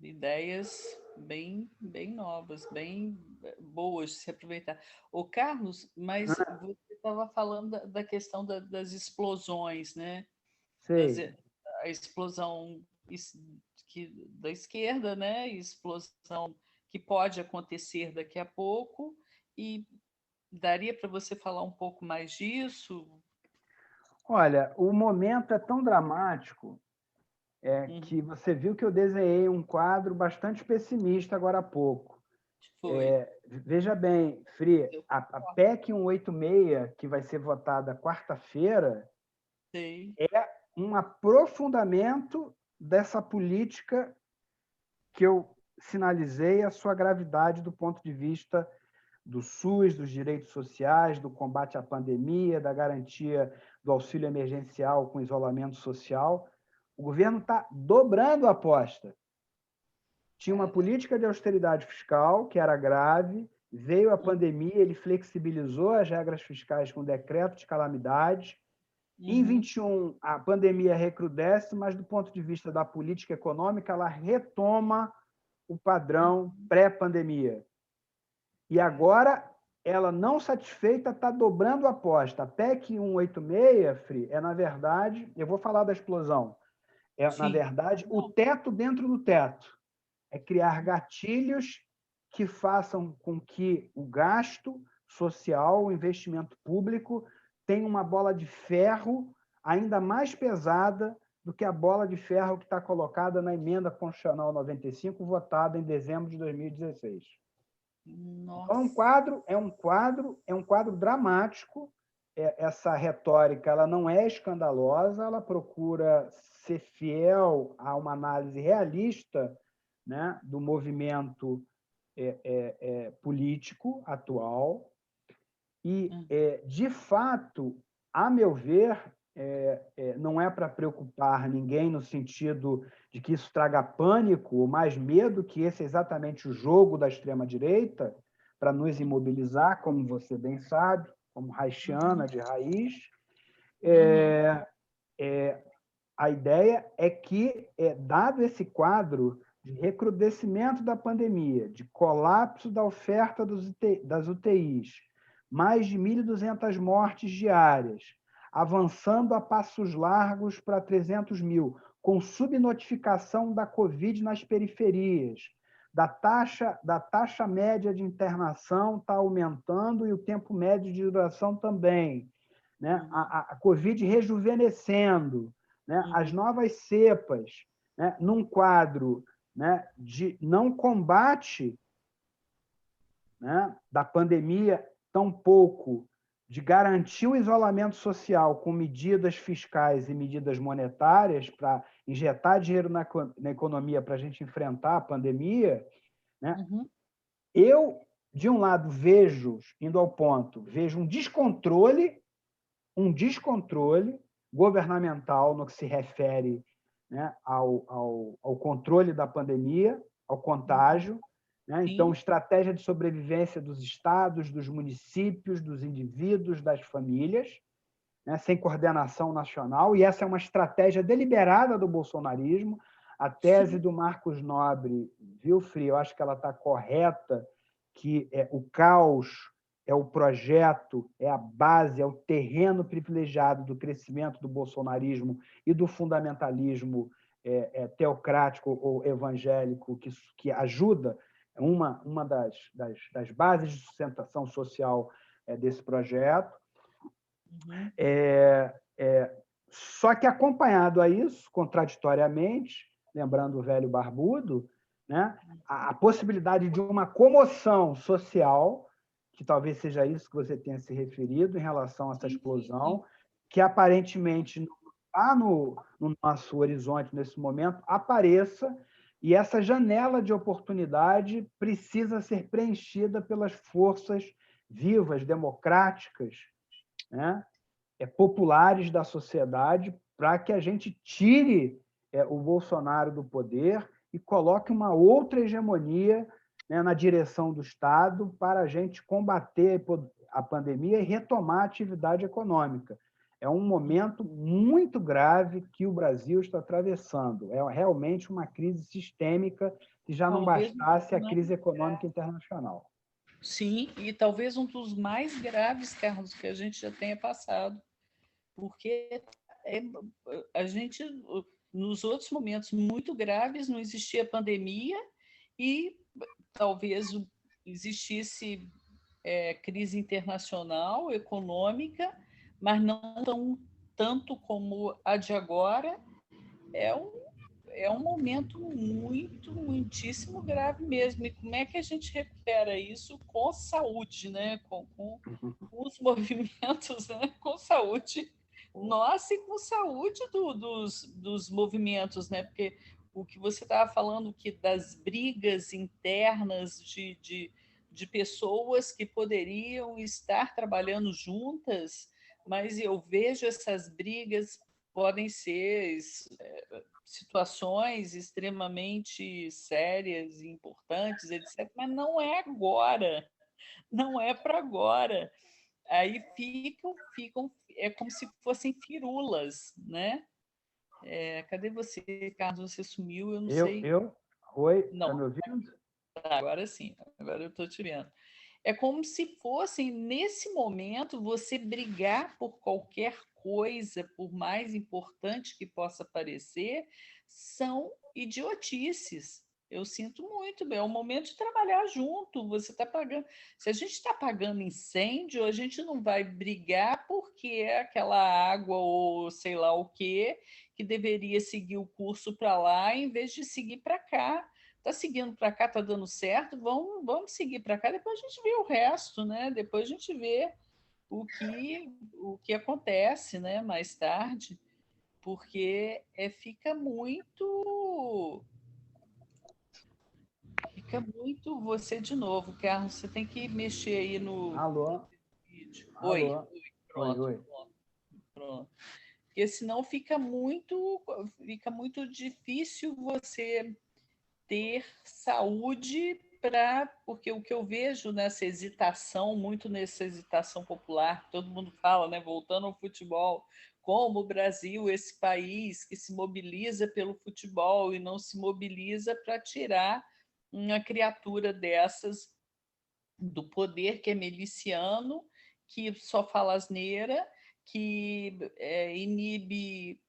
Speaker 1: Ideias bem novas, bem boas de se aproveitar. Ô, Carlos, mas você estava falando da questão das explosões, né?
Speaker 2: Sei.
Speaker 1: A explosão da esquerda, né? Explosão que pode acontecer daqui a pouco, e daria para você falar um pouco mais disso?
Speaker 2: Olha, o momento é tão dramático que você viu que eu desenhei um quadro bastante pessimista agora há pouco.
Speaker 1: Foi.
Speaker 2: Veja bem, Fri, a PEC 186, que vai ser votada quarta-feira, é um aprofundamento dessa política que eu sinalizei a sua gravidade do ponto de vista do SUS, dos direitos sociais, do combate à pandemia, da garantia do auxílio emergencial com isolamento social. O governo está dobrando a aposta. Tinha uma política de austeridade fiscal que era grave, veio a pandemia, ele flexibilizou as regras fiscais com decreto de calamidade. Em 21, a pandemia recrudesce, mas do ponto de vista da política econômica, ela retoma o padrão pré-pandemia. E agora, ela não satisfeita, está dobrando a aposta. A PEC 186, Fri, na verdade, eu vou falar da explosão, na verdade, o teto dentro do teto. É criar gatilhos que façam com que o gasto social, o investimento público, tenha uma bola de ferro ainda mais pesada do que a bola de ferro que está colocada na emenda constitucional 95, votada em dezembro de 2016. Nossa. Então, é um quadro dramático. Essa retórica ela não é escandalosa, ela procura ser fiel a uma análise realista, né, do movimento político atual. E, de fato, a meu ver, não é para preocupar ninguém no sentido de que isso traga pânico ou mais medo, que esse é exatamente o jogo da extrema-direita, para nos imobilizar, como você bem sabe, como haitiana de raiz. A ideia é que, dado esse quadro de recrudescimento da pandemia, de colapso da oferta das UTIs, mais de 1.200 mortes diárias, avançando a passos largos para 300 mil, com subnotificação da Covid nas periferias, da taxa média de internação está aumentando e o tempo médio de duração também, né? A Covid rejuvenescendo, né? As novas cepas, né? Num quadro, né, de não combate, né, da pandemia, tampouco de garantir o isolamento social com medidas fiscais e medidas monetárias para injetar dinheiro na economia para a gente enfrentar a pandemia, né? Eu, de um lado, vejo, indo ao ponto, vejo um descontrole governamental no que se refere, né, ao controle da pandemia, ao contágio, né? Então, estratégia de sobrevivência dos estados, dos municípios, dos indivíduos, das famílias, né, sem coordenação nacional, e essa é uma estratégia deliberada do bolsonarismo. A tese do Marcos Nobre, viu, Fri? Eu acho que ela está correta, que o caos é o projeto, é a base, é o terreno privilegiado do crescimento do bolsonarismo e do fundamentalismo teocrático ou evangélico que ajuda, uma das bases de sustentação social desse projeto.
Speaker 1: Uhum.
Speaker 2: Só que, acompanhado a isso, contraditoriamente, lembrando o velho barbudo, né, a possibilidade de uma comoção social, que talvez seja isso que você tenha se referido em relação a essa explosão, que aparentemente não está no nosso horizonte nesse momento, apareça, e essa janela de oportunidade precisa ser preenchida pelas forças vivas, democráticas, né, populares da sociedade, para que a gente tire o Bolsonaro do poder e coloque uma outra hegemonia, né, na direção do Estado para a gente combater a pandemia e retomar a atividade econômica. É um momento muito grave que o Brasil está atravessando. É realmente uma crise sistêmica que já não bastasse a crise econômica internacional.
Speaker 1: Sim, e talvez um dos mais graves, Carlos, que a gente já tenha passado, porque a gente, nos outros momentos muito graves, não existia pandemia e talvez existisse crise internacional, econômica, mas não tanto como a de agora. É um momento muitíssimo grave mesmo. E como é que a gente recupera isso com saúde, né? Com os movimentos, né? Com saúde nossa e com saúde dos movimentos, né? Porque o que você estava falando que das brigas internas de pessoas que poderiam estar trabalhando juntas, mas eu vejo essas brigas podem ser situações extremamente sérias e importantes, etc., mas não é agora, não é para agora. Aí ficam, é como se fossem firulas, né? Cadê você, Carlos? Você sumiu, eu não sei.
Speaker 2: Oi,
Speaker 1: Não,
Speaker 2: está me ouvindo?
Speaker 1: agora sim, agora eu estou te vendo. É como se fosse, nesse momento, você brigar por qualquer coisa, por mais importante que possa parecer, são idiotices. Eu sinto muito, é o momento de trabalhar junto. Você está pagando. Se a gente está pagando incêndio, a gente não vai brigar porque aquela água ou sei lá o quê que deveria seguir o curso para lá em vez de seguir para cá. Está seguindo para cá, está dando certo, vamos seguir para cá, depois a gente vê o resto, né? Depois a gente vê o que acontece, né? Mais tarde, porque fica muito você de novo, Carlos, você tem que mexer aí no
Speaker 2: Alô?
Speaker 1: vídeo. Oi,
Speaker 2: Alô?
Speaker 1: pronto,
Speaker 2: Oi.
Speaker 1: pronto. Porque senão fica muito difícil você ter saúde porque o que eu vejo nessa hesitação, muito nessa hesitação popular, todo mundo fala, né, voltando ao futebol, como o Brasil, esse país que se mobiliza pelo futebol e não se mobiliza para tirar uma criatura dessas do poder, que é miliciano, que só fala asneira, que inibe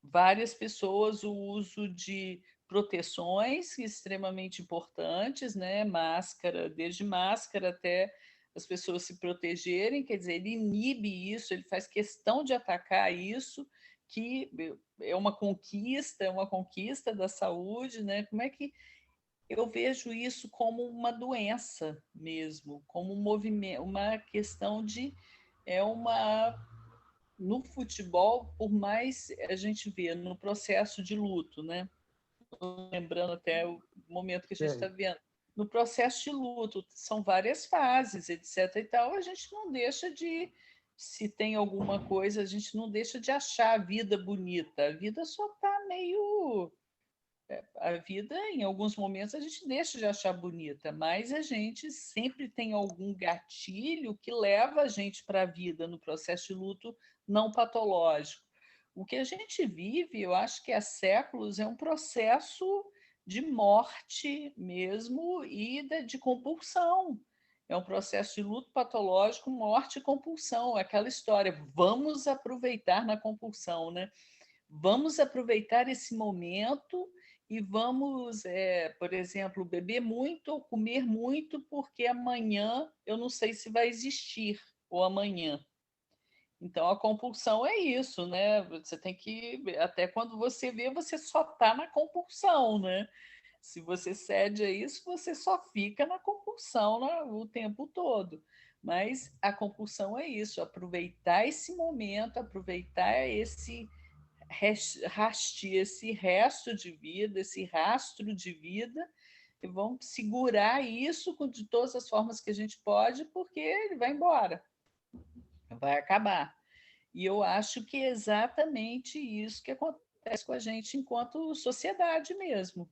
Speaker 1: várias pessoas o uso de proteções extremamente importantes, né? Máscara, desde máscara até as pessoas se protegerem, quer dizer, ele inibe isso, ele faz questão de atacar isso, que é uma conquista da saúde, né? Como é que eu vejo isso como uma doença mesmo, como um movimento, uma questão de uma no futebol, por mais a gente vê no processo de luto, né? Lembrando até o momento que a gente está vendo. No processo de luto, são várias fases, etc. e tal, a gente não deixa de, se tem alguma coisa, a gente não deixa de achar a vida bonita. A vida só está meio. A vida, em alguns momentos, a gente deixa de achar bonita, mas a gente sempre tem algum gatilho que leva a gente para a vida no processo de luto não patológico. O que a gente vive, eu acho que há séculos, é um processo de morte mesmo e de compulsão. É um processo de luto patológico, morte e compulsão. É aquela história, vamos aproveitar na compulsão, né? Vamos aproveitar esse momento e vamos, por exemplo, beber muito ou comer muito, porque amanhã eu não sei se vai existir, ou amanhã. Então, a compulsão é isso, né? Você tem que, até quando você vê, você só está na compulsão, né? Se você cede a isso, você só fica na compulsão o tempo todo. Mas a compulsão é isso, aproveitar esse momento, aproveitar esse resto de vida, esse rastro de vida, e vamos segurar isso de todas as formas que a gente pode, porque ele vai embora, vai acabar. E eu acho que é exatamente isso que acontece com a gente enquanto sociedade mesmo,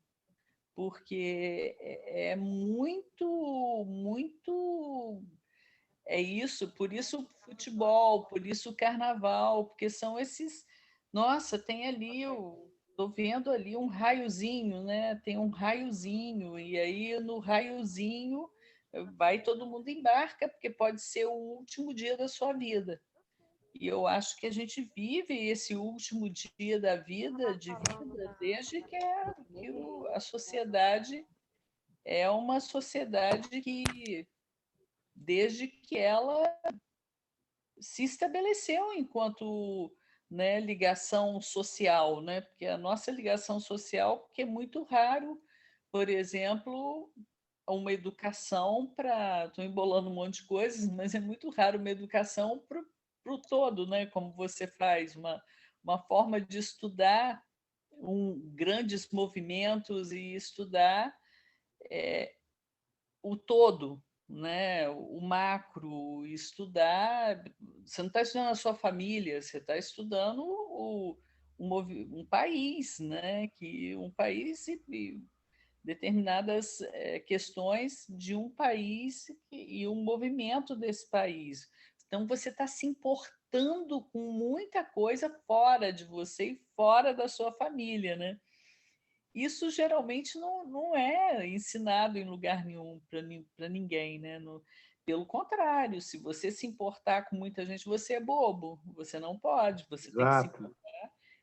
Speaker 1: porque é muito, muito. É isso, por isso o futebol, por isso o carnaval, porque são esses. Nossa, tem ali, eu estou vendo ali um raiozinho, né? Tem um raiozinho, e aí no raiozinho vai todo mundo embarca, porque pode ser o último dia da sua vida. E eu acho que a gente vive esse último dia da vida, desde que a sociedade é uma sociedade que, desde que ela se estabeleceu enquanto, né, ligação social, né? Porque a nossa ligação social, porque é muito raro, por exemplo, uma educação para. Estou embolando um monte de coisas, mas é muito raro uma educação para o todo, né? Como você faz, uma forma de estudar grandes movimentos e estudar o todo, né? O macro, estudar. Você não está estudando a sua família, você está estudando um país, né? Que um país e determinadas questões de um país e um movimento desse país. Então, você está se importando com muita coisa fora de você e fora da sua família, né? Isso geralmente não é ensinado em lugar nenhum para ninguém, né? Pelo contrário, se você se importar com muita gente, você é bobo, você não pode, você tem que se
Speaker 2: Exato.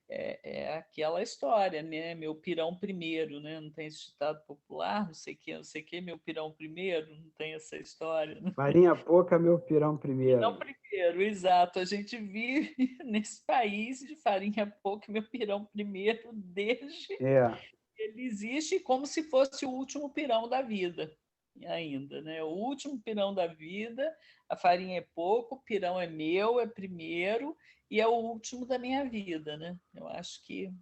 Speaker 1: é aquela história, né? Meu pirão primeiro, né? Não tem esse ditado popular, não sei o que, meu pirão primeiro, não tem essa história. Né?
Speaker 2: Farinha pouca, meu pirão
Speaker 1: Pirão
Speaker 2: primeiro.
Speaker 1: primeiro, exato. A gente vive nesse país de farinha pouca, meu pirão primeiro, desde
Speaker 2: É.
Speaker 1: que ele existe, como se fosse o último pirão da vida ainda, né? O último pirão da vida, a farinha é pouco, o pirão é meu, é primeiro, e é o último da minha vida, né? Eu acho que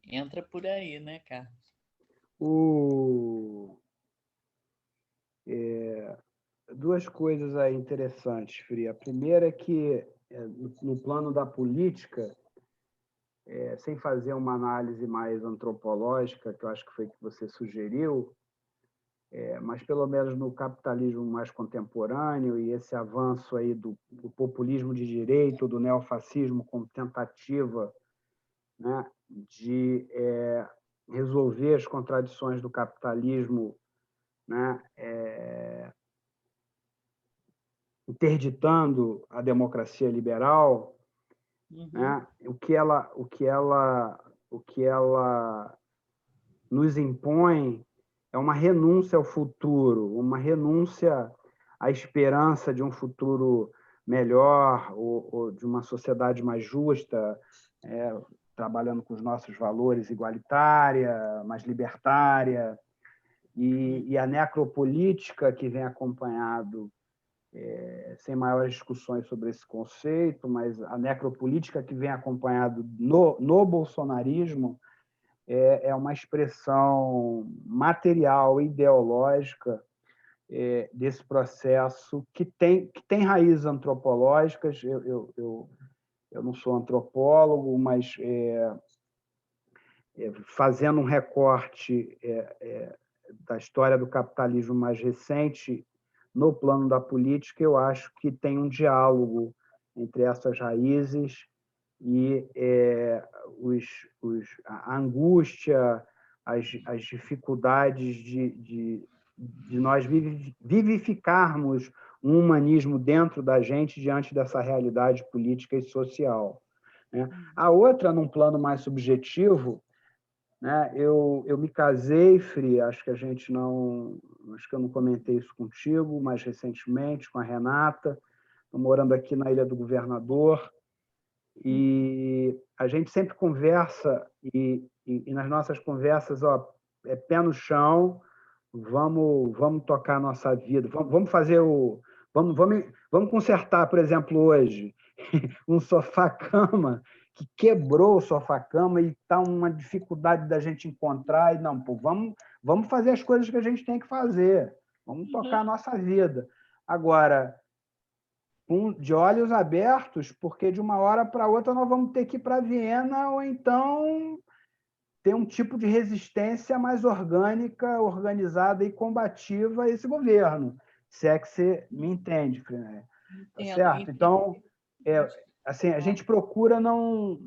Speaker 1: entra por aí, né, Carlos?
Speaker 2: Duas coisas aí interessantes, Fri. A primeira é que, no plano da política, sem fazer uma análise mais antropológica, que eu acho que foi que você sugeriu, mas pelo menos no capitalismo mais contemporâneo e esse avanço aí do populismo de direita, do neofascismo como tentativa, né, de resolver as contradições do capitalismo, né, interditando a democracia liberal, né, o que ela nos impõe é uma renúncia ao futuro, uma renúncia à esperança de um futuro melhor ou de uma sociedade mais justa, trabalhando com os nossos valores, igualitária, mais libertária, e a necropolítica que vem acompanhado, sem maiores discussões sobre esse conceito, mas a necropolítica que vem acompanhado no bolsonarismo é uma expressão material, ideológica desse processo que tem raízes antropológicas. Eu não sou antropólogo, mas fazendo um recorte da história do capitalismo mais recente, no plano da política, eu acho que tem um diálogo entre essas raízes e a angústia, as dificuldades de nós vivificarmos um humanismo dentro da gente diante dessa realidade política e social. Né? A outra, num plano mais subjetivo, né? Eu me casei, Fri, acho que eu não comentei isso contigo, mais recentemente, com a Renata. Estou morando aqui na Ilha do Governador e a gente sempre conversa e nas nossas conversas, ó, é pé no chão, vamos tocar a nossa vida, vamos fazer vamos consertar, por exemplo, hoje um sofá-cama que quebrou o sofá-cama e está uma dificuldade da gente encontrar. E não, pô, vamos fazer as coisas que a gente tem que fazer, vamos tocar a nossa vida. Agora, de olhos abertos, porque de uma hora para outra nós vamos ter que ir para Viena ou então ter um tipo de resistência mais orgânica, organizada e combativa a esse governo, se é que você me entende, Freire. Tá
Speaker 1: Entendo,
Speaker 2: certo?
Speaker 1: entendo.
Speaker 2: Então, assim, a gente procura não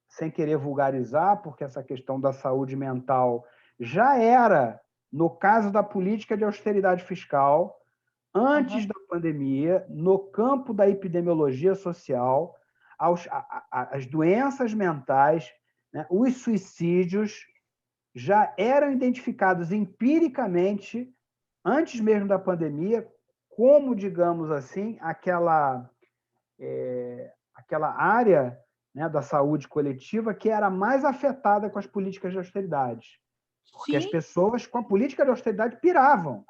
Speaker 2: sem querer vulgarizar, porque essa questão da saúde mental já era, no caso da política de austeridade fiscal, antes da pandemia, no campo da epidemiologia social, as doenças mentais, né, os suicídios já eram identificados empiricamente, antes mesmo da pandemia, como, digamos assim, aquela área, né, da saúde coletiva que era mais afetada com as políticas de austeridade. Porque as
Speaker 1: Sim,
Speaker 2: pessoas, com a política de austeridade, piram,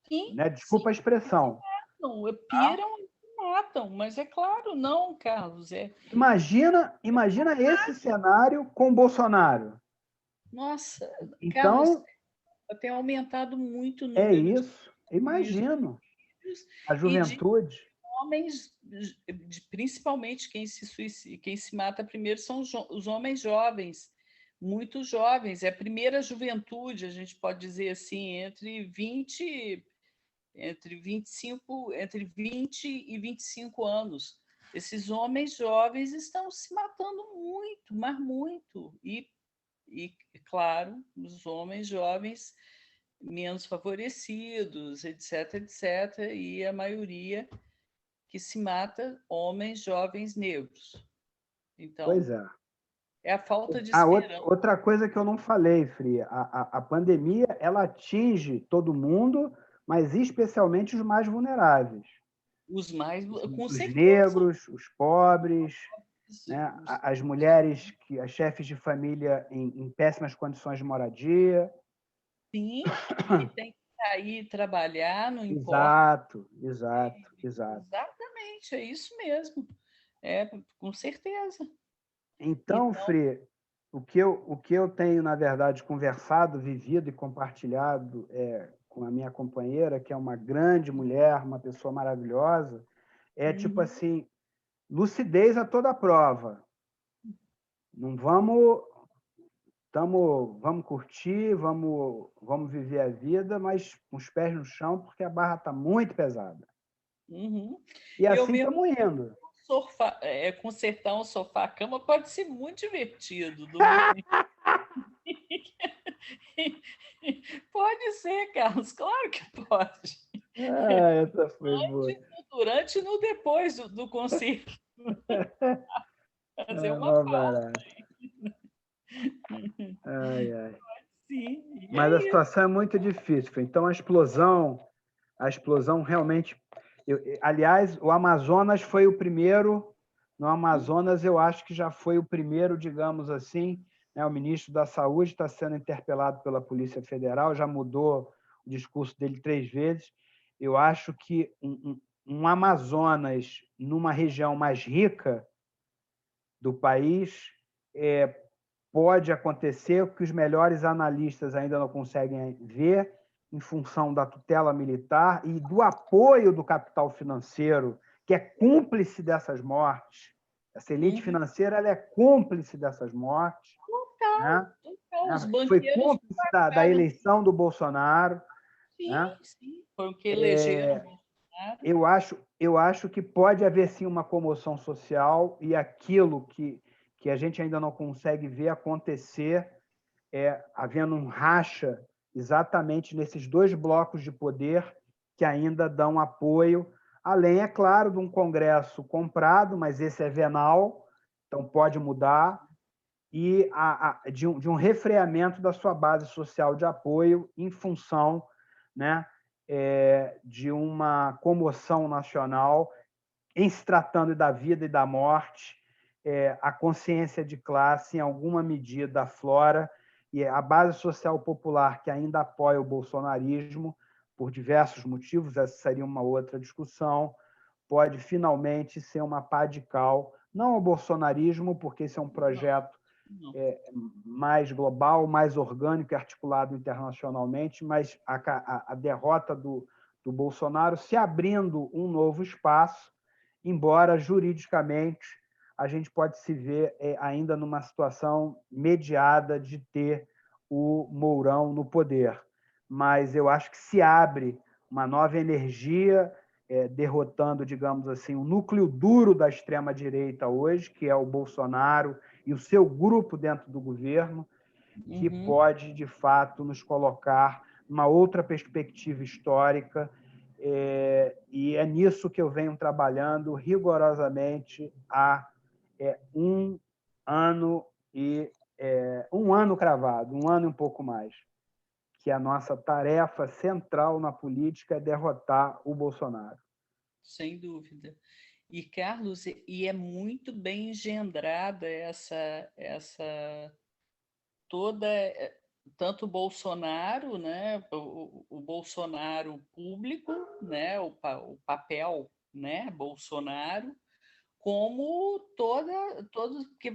Speaker 1: sim,
Speaker 2: né? Desculpa a expressão.
Speaker 1: não, piram e matam, mas é claro, não, Carlos.
Speaker 2: Imagina esse cenário com Bolsonaro.
Speaker 1: Nossa, Carlos,
Speaker 2: Então,
Speaker 1: tem aumentado muito o
Speaker 2: é
Speaker 1: número de
Speaker 2: isso. Imagino.
Speaker 1: suicídios
Speaker 2: A
Speaker 1: e de
Speaker 2: juventude.
Speaker 1: homens, principalmente quem se mata primeiro são os homens jovens, muito jovens. É a primeira juventude, a gente pode dizer assim, entre 20 e 25 anos. Esses homens jovens estão se matando muito, mas muito. E claro, os homens jovens menos favorecidos, etc., etc., e a maioria que se mata, homens jovens negros. Então,
Speaker 2: Pois é.
Speaker 1: é a falta de
Speaker 2: Ah,
Speaker 1: esperança.
Speaker 2: outra coisa que eu não falei, Fria, a pandemia ela atinge todo mundo, mas especialmente os mais vulneráveis.
Speaker 1: Os mais, com
Speaker 2: Os
Speaker 1: certeza,
Speaker 2: negros, os pobres, né? As mulheres, as chefes de família em péssimas condições de moradia.
Speaker 1: sim, que tem que sair trabalhar, não importa.
Speaker 2: Exato, exato, exato.
Speaker 1: Exatamente, é isso mesmo. É, com certeza.
Speaker 2: Então,
Speaker 1: Então,
Speaker 2: Frei, o que eu tenho, na verdade, conversado, vivido e compartilhado com a minha companheira, que é uma grande mulher, uma pessoa maravilhosa, é tipo assim, lucidez a toda prova. Não vamos curtir, vamos viver a vida, mas com os pés no chão, porque a barra está muito pesada. E
Speaker 1: eu
Speaker 2: assim
Speaker 1: mesmo
Speaker 2: estamos indo.
Speaker 1: consertar um sofá-cama pode ser muito divertido. Do... Pode ser, Carlos, claro que pode.
Speaker 2: Essa foi boa.
Speaker 1: No durante e no depois do concerto. Fazer uma
Speaker 2: Mó
Speaker 1: pausa.
Speaker 2: barato. Ai, ai.
Speaker 1: Sim, e
Speaker 2: Mas a
Speaker 1: é isso.
Speaker 2: situação é muito difícil. Então, a explosão realmente. Aliás, o Amazonas foi o primeiro. No Amazonas, eu acho que já foi o primeiro, digamos assim. Né? O ministro da Saúde está sendo interpelado pela Polícia Federal, já mudou o discurso dele 3 vezes. Eu acho que um Amazonas, numa região mais rica do país, pode acontecer, o que os melhores analistas ainda não conseguem ver, em função da tutela militar e do apoio do capital financeiro, que é cúmplice dessas mortes. Essa elite financeira ela é cúmplice dessas mortes, né?
Speaker 1: Então, os
Speaker 2: Foi
Speaker 1: banqueiros
Speaker 2: cúmplice da
Speaker 1: pagaram.
Speaker 2: eleição do Bolsonaro.
Speaker 1: Sim,
Speaker 2: Né?
Speaker 1: sim, foram que elegeram o Bolsonaro.
Speaker 2: Eu acho que pode haver, sim, uma comoção social e aquilo que a gente ainda não consegue ver acontecer havendo um racha exatamente nesses 2 blocos de poder que ainda dão apoio, além, é claro, de um Congresso comprado, mas esse é venal, então pode mudar, e de um refreamento da sua base social de apoio em função, né, de uma comoção nacional em se tratando da vida e da morte. A consciência de classe, em alguma medida, aflora, e a base social popular que ainda apoia o bolsonarismo, por diversos motivos, essa seria uma outra discussão, pode finalmente ser uma pá de cal, não ao bolsonarismo, porque esse é um projeto mais global, mais orgânico e articulado internacionalmente, mas a derrota do Bolsonaro se abrindo um novo espaço, embora juridicamente a gente pode se ver ainda numa situação mediada de ter o Mourão no poder. Mas eu acho que se abre uma nova energia derrotando, digamos assim, o núcleo duro da extrema-direita hoje, que é o Bolsonaro e o seu grupo dentro do governo, que pode, de fato, nos colocar numa outra perspectiva histórica, e é nisso que eu venho trabalhando rigorosamente há um ano cravado, um ano e um pouco mais, que a nossa tarefa central na política é derrotar o Bolsonaro.
Speaker 1: Sem dúvida. E, Carlos, e é muito bem engendrada essa toda, tanto o Bolsonaro, né, o Bolsonaro público, né, o papel, né, Bolsonaro, como todos, porque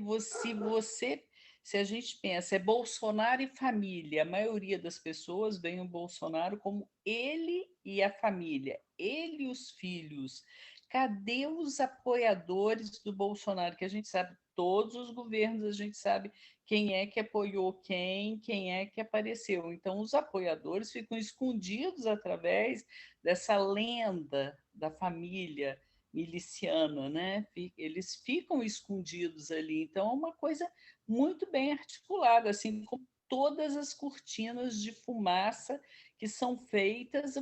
Speaker 1: se a gente pensa, é Bolsonaro e família, a maioria das pessoas veem o Bolsonaro como ele e a família, ele e os filhos. Cadê os apoiadores do Bolsonaro? Que a gente sabe, todos os governos, a gente sabe quem é que apoiou quem é que apareceu. Então, os apoiadores ficam escondidos através dessa lenda da família miliciana, né? Eles ficam escondidos ali. Então, é uma coisa muito bem articulada, assim como todas as cortinas de fumaça que são feitas.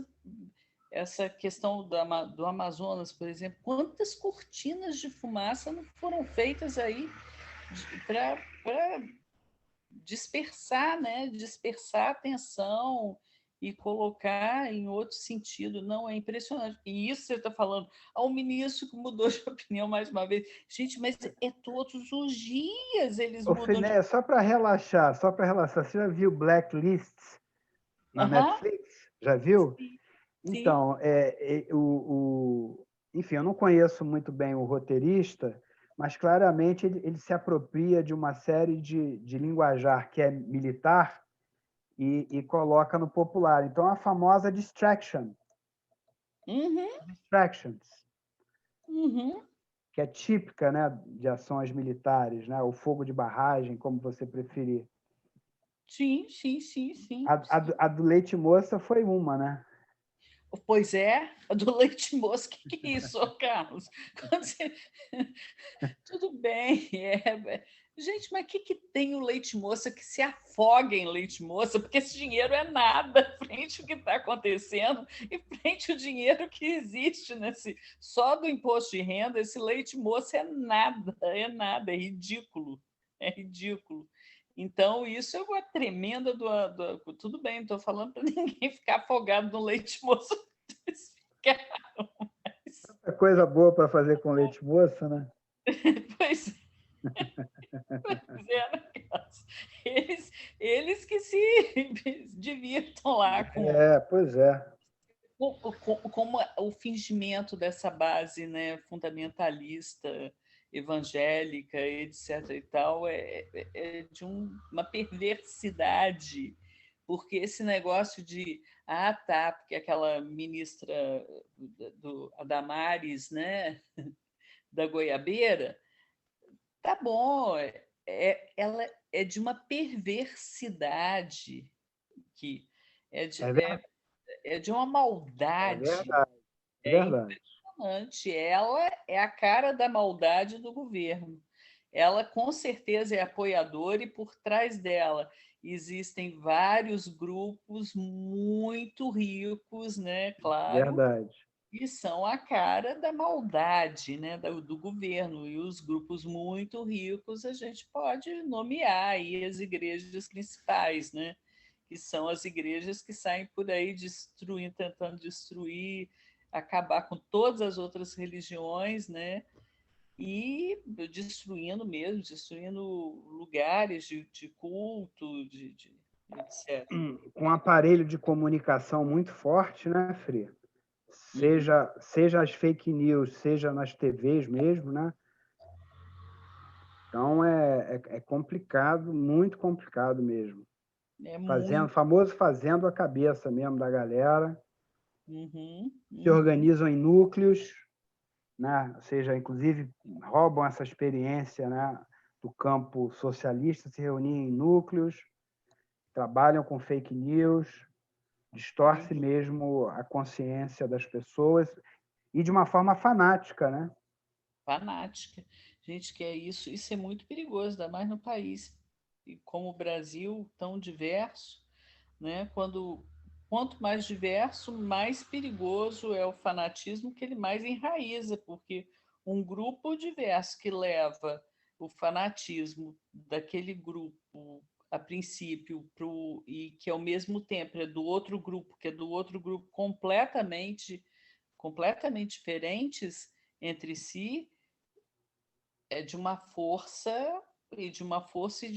Speaker 1: Essa questão do Amazonas, por exemplo, quantas cortinas de fumaça não foram feitas aí para dispersar, né? Dispersar a atenção e colocar em outro sentido. Não, é impressionante. E isso você está falando ao ministro que mudou de opinião mais uma vez. Gente, mas é todos os dias eles mudam
Speaker 2: Finéia, só para relaxar, você já viu Blacklist na Netflix? Já viu?
Speaker 1: Sim, sim.
Speaker 2: Então, enfim, eu não conheço muito bem o roteirista, mas claramente ele se apropria de uma série de linguajar que é militar e coloca no popular. Então, a famosa distractions, que é típica, né, de ações militares, né, o fogo de barragem, como você preferir.
Speaker 1: Sim, sim, sim, sim.
Speaker 2: A do Leite Moça foi uma, né?
Speaker 1: Pois é, a do leite moça, que é isso, Carlos? Você... Tudo bem, gente, mas o que tem o leite moça que se afoga em leite moça? Porque esse dinheiro é nada frente ao que está acontecendo e frente ao dinheiro que existe só do imposto de renda, esse leite moça é nada, é ridículo, é ridículo. Então, isso é uma tremenda tudo bem, não estou falando para ninguém ficar afogado no leite moça.
Speaker 2: É coisa boa para fazer com leite moça, né?
Speaker 1: Pois é, né, Carlos? Eles que se divirtam lá
Speaker 2: Pois é.
Speaker 1: com o fingimento dessa base, né, fundamentalista, evangélica, etc. e tal, é de uma perversidade, porque esse negócio de tá, porque aquela ministra a Damares, né, da Goiabeira, tá bom, ela é de uma perversidade que é de, é, é de uma maldade.
Speaker 2: É verdade.
Speaker 1: Impressionante. Ela é a cara da maldade do governo. Ela, com certeza, é apoiadora e, por trás dela, existem vários grupos muito ricos, né? Claro,
Speaker 2: Verdade.
Speaker 1: E são a cara da maldade, né, do governo. E os grupos muito ricos, a gente pode nomear aí as igrejas principais, né, que são as igrejas que saem por aí destruindo, tentando destruir, acabar com todas as outras religiões, né, e destruindo mesmo, destruindo lugares de culto, etc.
Speaker 2: Com um aparelho de comunicação muito forte, né, Fri?
Speaker 1: Uhum.
Speaker 2: Seja as fake news, seja nas TVs mesmo, né? Então é complicado, muito complicado mesmo.
Speaker 1: É muito.
Speaker 2: Famoso fazendo a cabeça mesmo da galera.
Speaker 1: Uhum,
Speaker 2: Se
Speaker 1: uhum.
Speaker 2: organizam em núcleos, né? Ou seja, inclusive roubam essa experiência, né, do campo socialista, se reunirem em núcleos, trabalham com fake news, distorce
Speaker 1: Uhum.
Speaker 2: mesmo a consciência das pessoas e de uma forma fanática, né?
Speaker 1: Fanática. Gente, que é isso. Isso é muito perigoso, ainda mais no país e como o Brasil, tão diverso, né? Quanto mais diverso, mais perigoso é o fanatismo, que ele mais enraiza, porque um grupo diverso que leva o fanatismo daquele grupo a princípio e que ao mesmo tempo é do outro grupo, que é do outro grupo completamente diferentes entre si, é de uma força e de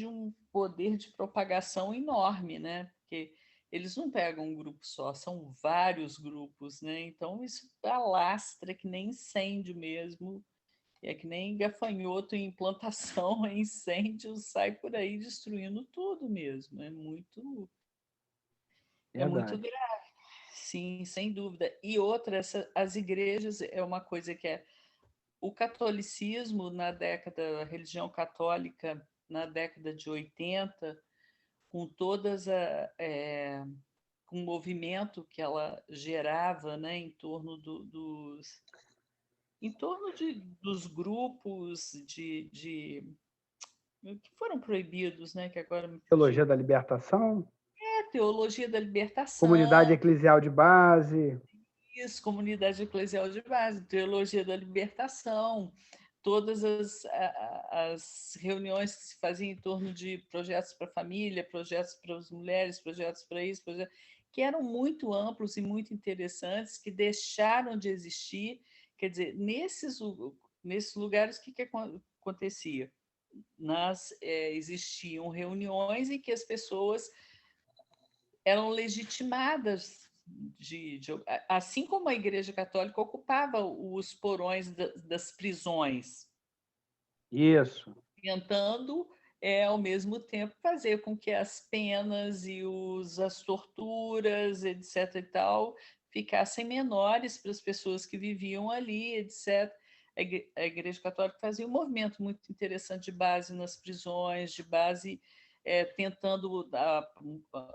Speaker 1: um poder de propagação enorme, né? Porque eles não pegam um grupo só, são vários grupos, né? Então isso alastra que nem incêndio mesmo, é que nem gafanhoto em plantação, é incêndio, sai por aí destruindo tudo mesmo. É muito
Speaker 2: Verdade.
Speaker 1: grave, sim, sem dúvida. E outra, as igrejas é uma coisa que é o catolicismo a religião católica na década de 80, com com o movimento que ela gerava, né, dos grupos que foram proibidos, né, que agora me
Speaker 2: Teologia
Speaker 1: fugiu.
Speaker 2: da libertação,
Speaker 1: A teologia da
Speaker 2: comunidade
Speaker 1: libertação,
Speaker 2: eclesial de base.
Speaker 1: isso, comunidade eclesial de base, teologia da libertação, todas as reuniões que se faziam em torno de projetos para a família, projetos para as mulheres, projetos para isso, que eram muito amplos e muito interessantes, que deixaram de existir. Quer dizer, nesses lugares, o que acontecia? Existiam reuniões em que as pessoas eram legitimadas assim como a Igreja Católica ocupava os porões das prisões,
Speaker 2: Isso.
Speaker 1: tentando ao mesmo tempo fazer com que as penas e as torturas, etc. e tal, ficassem menores para as pessoas que viviam ali, etc. A Igreja Católica fazia um movimento muito interessante de base nas prisões, de base tentando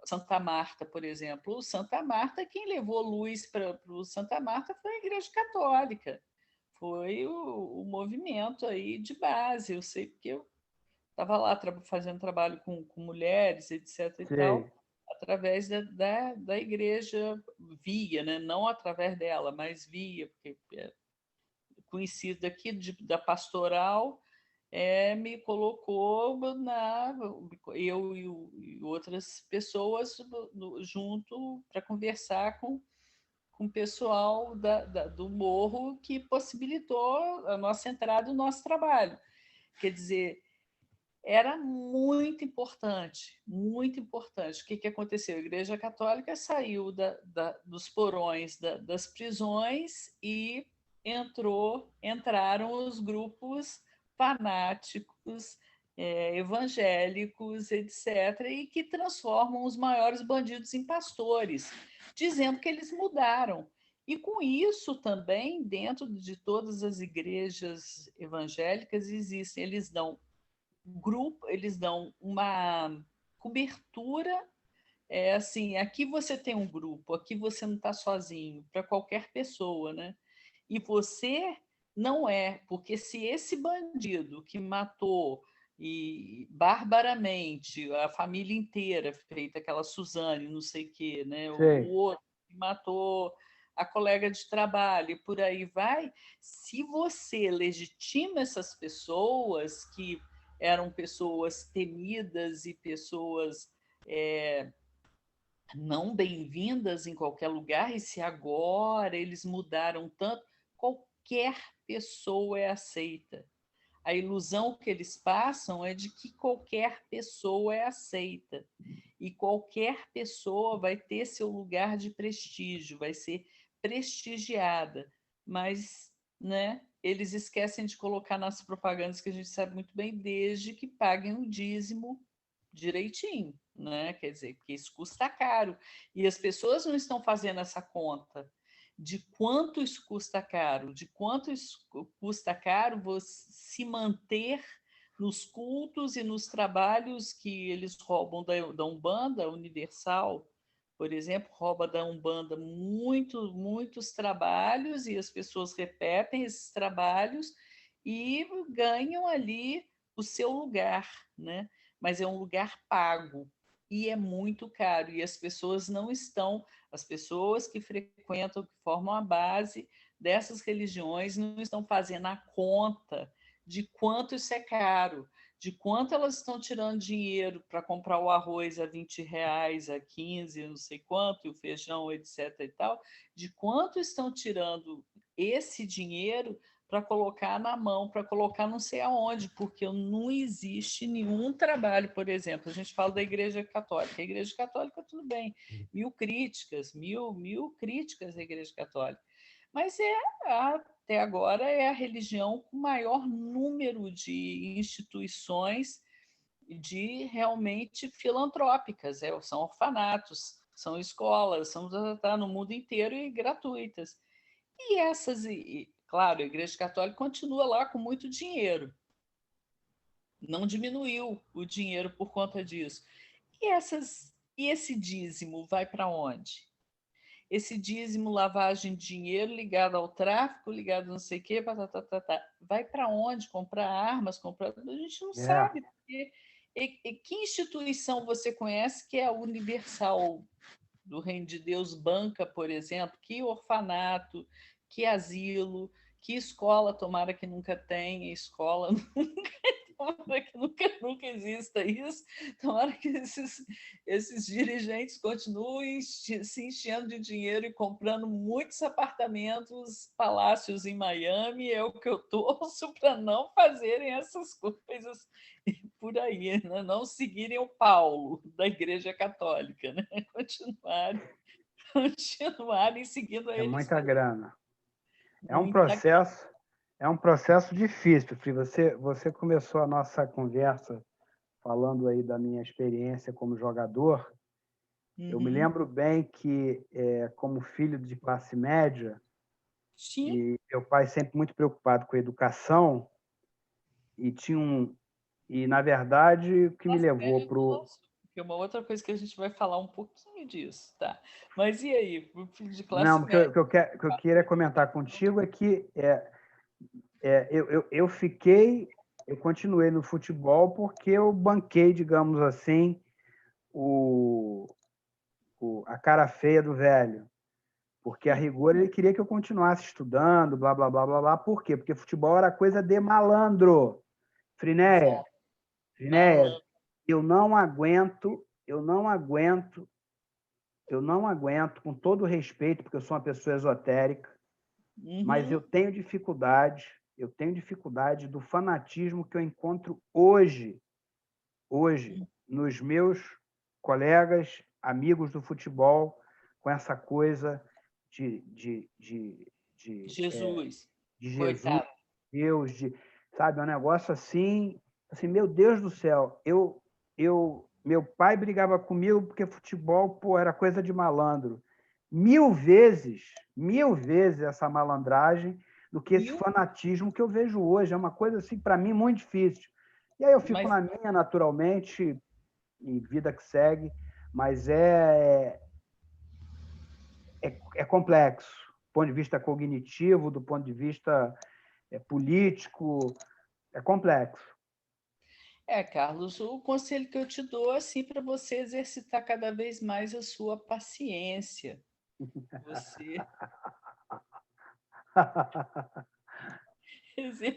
Speaker 1: Santa Marta, por exemplo. O Santa Marta, quem levou luz para o Santa Marta foi a Igreja Católica, foi o movimento aí de base. Eu sei porque eu estava lá fazendo trabalho com mulheres, etc. e
Speaker 2: Sei.
Speaker 1: tal, através da igreja, via, né? Não através dela, mas via, porque conhecido daqui da pastoral, me colocou eu e outras pessoas junto para conversar com o pessoal do morro, que possibilitou a nossa entrada e o nosso trabalho. Quer dizer, era muito importante, muito importante. O que aconteceu? A Igreja Católica saiu dos porões das prisões e entraram os grupos fanáticos, evangélicos, etc., e que transformam os maiores bandidos em pastores, dizendo que eles mudaram. E com isso também, dentro de todas as igrejas evangélicas, existem, eles dão uma cobertura, assim, aqui você tem um grupo, aqui você não está sozinho, para qualquer pessoa, né? E você não é, porque se esse bandido que matou e barbaramente a família inteira, feita aquela Suzane, não sei o quê, né? O
Speaker 2: Sei.
Speaker 1: outro que matou a colega de trabalho, e por aí vai. Se você legitima essas pessoas, que eram pessoas temidas e pessoas não bem-vindas em qualquer lugar, e se agora eles mudaram tanto, qualquer pessoa é aceita. A ilusão que eles passam é de que qualquer pessoa é aceita e qualquer pessoa vai ter seu lugar de prestígio, vai ser prestigiada, mas, né, eles esquecem de colocar nas propagandas, que a gente sabe muito bem, desde que paguem o dízimo direitinho, né? Quer dizer, porque isso custa caro e as pessoas não estão fazendo essa conta de quanto isso custa caro, de quanto isso custa caro você se manter nos cultos e nos trabalhos que eles roubam da Umbanda Universal, por exemplo, rouba da Umbanda muitos trabalhos e as pessoas repetem esses trabalhos e ganham ali o seu lugar, né? Mas é um lugar pago e é muito caro e as pessoas não estão, as pessoas que frequentam, que formam a base dessas religiões não estão fazendo a conta de quanto isso é caro, de quanto elas estão tirando dinheiro para comprar o arroz a R$ 20, a 15, não sei quanto, e o feijão, etc. e tal, de quanto estão tirando esse dinheiro para colocar na mão, para colocar não sei aonde, porque não existe nenhum trabalho, por exemplo, a gente fala da Igreja Católica. A Igreja Católica, tudo bem, mil críticas à Igreja Católica, mas até agora é a religião com maior número de instituições de realmente filantrópicas, são orfanatos, são escolas, são no mundo inteiro e gratuitas. E essas, claro, a Igreja Católica continua lá com muito dinheiro, não diminuiu o dinheiro por conta disso. E esse dízimo vai para onde? Esse dízimo, lavagem de dinheiro ligado ao tráfico, ligado a não sei o quê, vai para onde? Comprar armas, comprar. A gente não sabe. Porque... E que instituição você conhece que é a Universal do Reino de Deus banca, por exemplo? Que orfanato, que asilo, que escola, tomara que nunca tenha escola, tomara que nunca exista isso, tomara que esses dirigentes continuem se enchendo de dinheiro e comprando muitos apartamentos, palácios em Miami, é o que eu torço para não fazerem essas coisas por aí, né? Não seguirem o Paulo da Igreja Católica, né? Continuarem seguindo
Speaker 2: É
Speaker 1: eles.
Speaker 2: muita grana.
Speaker 1: Muita...
Speaker 2: É um processo difícil, Fri. Você começou a nossa conversa falando aí da minha experiência como jogador. Eu me lembro bem que, como filho de classe média,
Speaker 1: Sim.
Speaker 2: e meu pai sempre muito preocupado com a educação, e na verdade, o que me levou para o...
Speaker 1: É uma outra coisa que a gente vai falar um pouquinho disso, tá? Mas e aí, o filho de classe
Speaker 2: Não,
Speaker 1: média?
Speaker 2: o que eu queria comentar contigo é que eu continuei no futebol porque eu banquei, digamos assim, a cara feia do velho. Porque, a rigor, ele queria que eu continuasse estudando, blá, blá, blá, blá, blá. Por quê? Porque futebol era coisa de malandro. Frinéia, eu não aguento, com todo respeito, porque eu sou uma pessoa esotérica, mas eu tenho dificuldade do fanatismo que eu encontro hoje, nos meus colegas, amigos do futebol, com essa coisa de
Speaker 1: Jesus,
Speaker 2: Jesus,
Speaker 1: coitado.
Speaker 2: Deus, sabe, é um negócio assim, meu Deus do céu, meu pai brigava comigo porque futebol, pô, era coisa de malandro. Mil vezes essa malandragem do que esse fanatismo que eu vejo hoje. É uma coisa, assim, para mim, muito difícil. E aí eu fico na minha, naturalmente, e vida que segue, mas é complexo, do ponto de vista cognitivo, do ponto de vista político, é complexo.
Speaker 1: Carlos, o conselho que eu te dou é assim para você exercitar cada vez mais a sua paciência, Você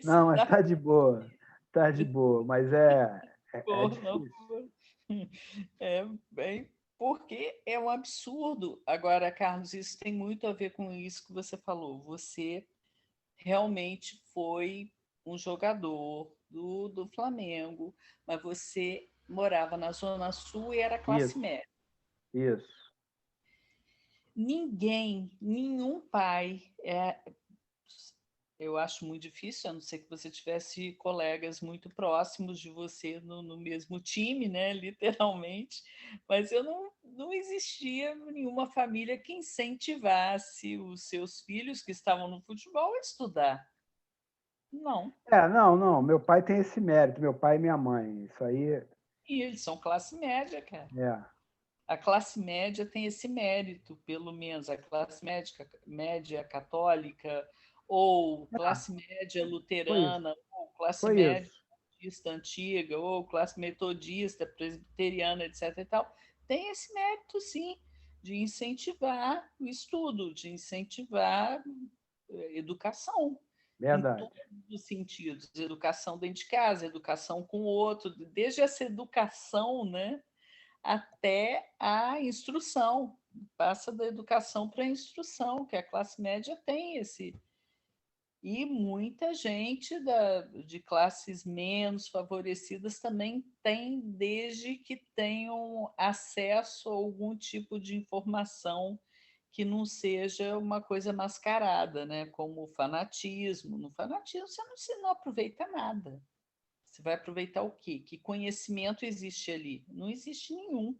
Speaker 2: Não, mas
Speaker 1: exercitar
Speaker 2: tá de boa. Tá de boa, mas é
Speaker 1: por não
Speaker 2: difícil.
Speaker 1: é bem porque é um absurdo. Agora, Carlos, isso tem muito a ver com isso que você falou. Você realmente foi um jogador do Flamengo, mas você morava na Zona Sul e era classe
Speaker 2: Isso,
Speaker 1: média.
Speaker 2: isso.
Speaker 1: Nenhum pai eu acho muito difícil, a não ser que você tivesse colegas muito próximos de você no mesmo time, né, literalmente, mas eu não existia nenhuma família que incentivasse os seus filhos que estavam no futebol a estudar. Não.
Speaker 2: Não. Meu pai tem esse mérito, meu pai e minha mãe. Isso aí,
Speaker 1: E eles são classe média, cara.
Speaker 2: é.
Speaker 1: A classe média tem esse mérito, pelo menos a classe média católica, ou classe média
Speaker 2: Foi isso,
Speaker 1: luterana, ou classe
Speaker 2: foi
Speaker 1: média
Speaker 2: isso.
Speaker 1: metodista antiga, ou classe metodista, presbiteriana, etc. E tal, tem esse mérito, sim, de incentivar o estudo, de incentivar educação, em
Speaker 2: Verdade.
Speaker 1: todos os sentidos, educação dentro de casa, educação com o outro, desde essa educação, né? Até a instrução, passa da educação para a instrução, que a classe média tem esse. E muita gente de classes menos favorecidas também tem, desde que tenham acesso a algum tipo de informação que não seja uma coisa mascarada, né? Como o fanatismo. No fanatismo você não aproveita nada. Você vai aproveitar o quê? Que conhecimento existe ali? Não existe nenhum.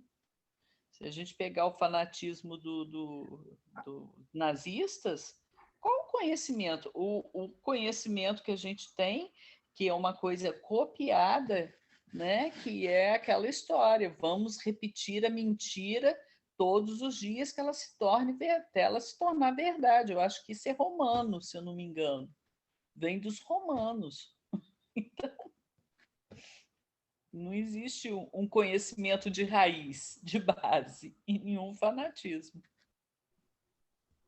Speaker 1: Se a gente pegar o fanatismo do nazistas, qual o conhecimento? O conhecimento que a gente tem, que é uma coisa copiada, né? Que é aquela história, vamos repetir a mentira todos os dias que ela se torne até ela se tornar verdade. Eu acho que isso é romano, se eu não me engano. Vem dos romanos. Não existe um conhecimento de raiz, de base, e nenhum fanatismo,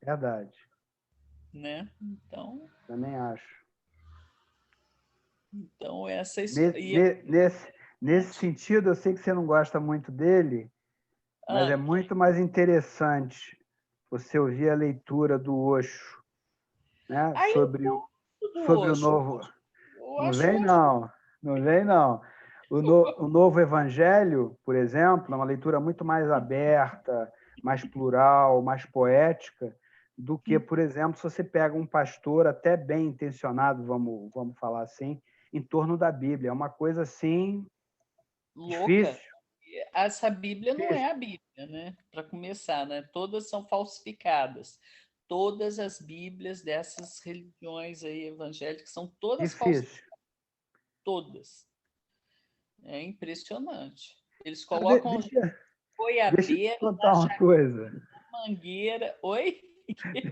Speaker 2: Verdade.
Speaker 1: né?
Speaker 2: Também acho.
Speaker 1: Então essa
Speaker 2: Ne-
Speaker 1: história.
Speaker 2: ne- Nesse, nesse sentido, eu sei que você não gosta muito dele, mas é
Speaker 1: Ah,
Speaker 2: muito mais interessante você ouvir a leitura do Osho, né?
Speaker 1: aí eu gosto do
Speaker 2: Sobre o
Speaker 1: Osho.
Speaker 2: novo.
Speaker 1: Eu
Speaker 2: Não
Speaker 1: acho
Speaker 2: vem,
Speaker 1: Osho.
Speaker 2: não. Não vem, não. O Novo Evangelho, por exemplo, é uma leitura muito mais aberta, mais plural, mais poética, do que, por exemplo, se você pega um pastor até bem intencionado, vamos falar assim, em torno da Bíblia. É uma coisa assim
Speaker 1: Louca.
Speaker 2: difícil,
Speaker 1: Essa Bíblia não
Speaker 2: difícil,
Speaker 1: é a Bíblia, né? Para começar, né? Todas são falsificadas. Todas as Bíblias dessas religiões aí evangélicas são todas falsificadas,
Speaker 2: difícil.
Speaker 1: todas. É impressionante. Eles
Speaker 2: Então,
Speaker 1: colocam
Speaker 2: deixa eu te
Speaker 1: goiabeira
Speaker 2: contar uma coisa.
Speaker 1: mangueira. Oi?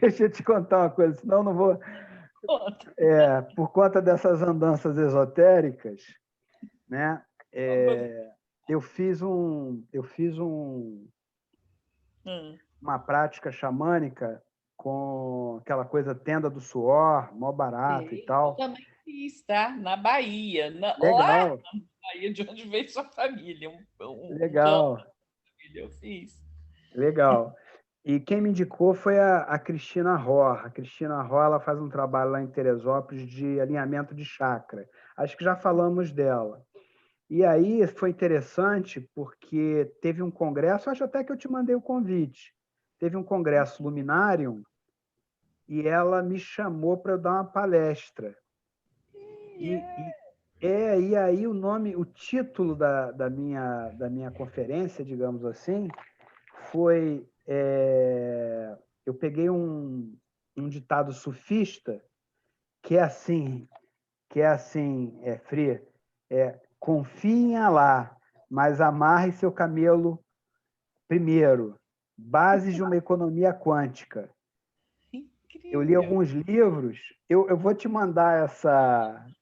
Speaker 2: Deixa eu te contar uma coisa, senão eu não vou.
Speaker 1: Conta.
Speaker 2: Por conta dessas andanças esotéricas, né? Eu fiz uma prática xamânica com aquela coisa tenda do suor, mó barato e
Speaker 1: Sei, eu
Speaker 2: tal.
Speaker 1: também fiz, tá? Na Bahia. Lá
Speaker 2: Legal,
Speaker 1: na Bahia, de onde veio sua família. Um ramo
Speaker 2: legal,
Speaker 1: da família eu fiz.
Speaker 2: legal. E quem me indicou foi a Cristina Ror. A Cristina Ror, ela faz um trabalho lá em Teresópolis de alinhamento de chakra. Acho que já falamos dela. E aí foi interessante porque teve um congresso, acho até que eu te mandei o convite. Teve um congresso Luminarium e ela me chamou para eu dar uma palestra. E aí o título da minha conferência, digamos assim, foi eu peguei um ditado sufista que é assim, Frei, confie em Alá, mas amarre seu camelo primeiro. Bases de uma economia quântica. Eu li
Speaker 1: Incrível.
Speaker 2: alguns livros, eu vou te mandar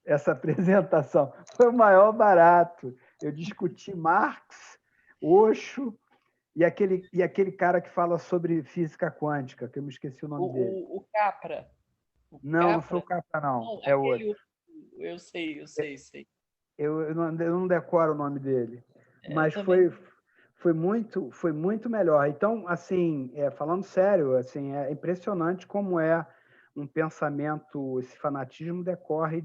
Speaker 2: essa apresentação. Foi o maior barato. Eu discuti Marx, Osho, E aquele cara que fala sobre física quântica, que eu me esqueci o nome dele.
Speaker 1: O Capra. O
Speaker 2: Não foi o
Speaker 1: Capra?
Speaker 2: Capra, não.
Speaker 1: Não,
Speaker 2: É outro.
Speaker 1: aquele. Eu sei.
Speaker 2: Eu não decoro o nome dele.
Speaker 1: Eu
Speaker 2: Mas
Speaker 1: também.
Speaker 2: foi muito melhor. Então, assim, falando sério, assim, é impressionante como é um pensamento, esse fanatismo decorre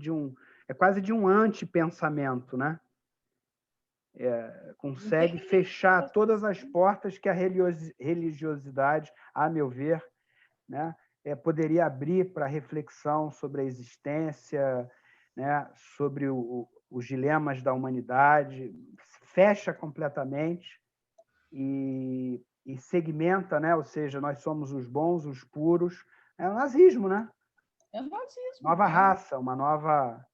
Speaker 2: é quase de um anti-pensamento, né?
Speaker 1: Não tem
Speaker 2: Consegue
Speaker 1: nem
Speaker 2: fechar todas as portas que a religiosidade, a meu ver, né, poderia abrir para reflexão sobre a existência, né, sobre os dilemas da humanidade, fecha completamente e segmenta, né, ou seja, nós somos os bons, os puros. É o nazismo, né?
Speaker 1: é nazismo.
Speaker 2: Nova raça, uma nova...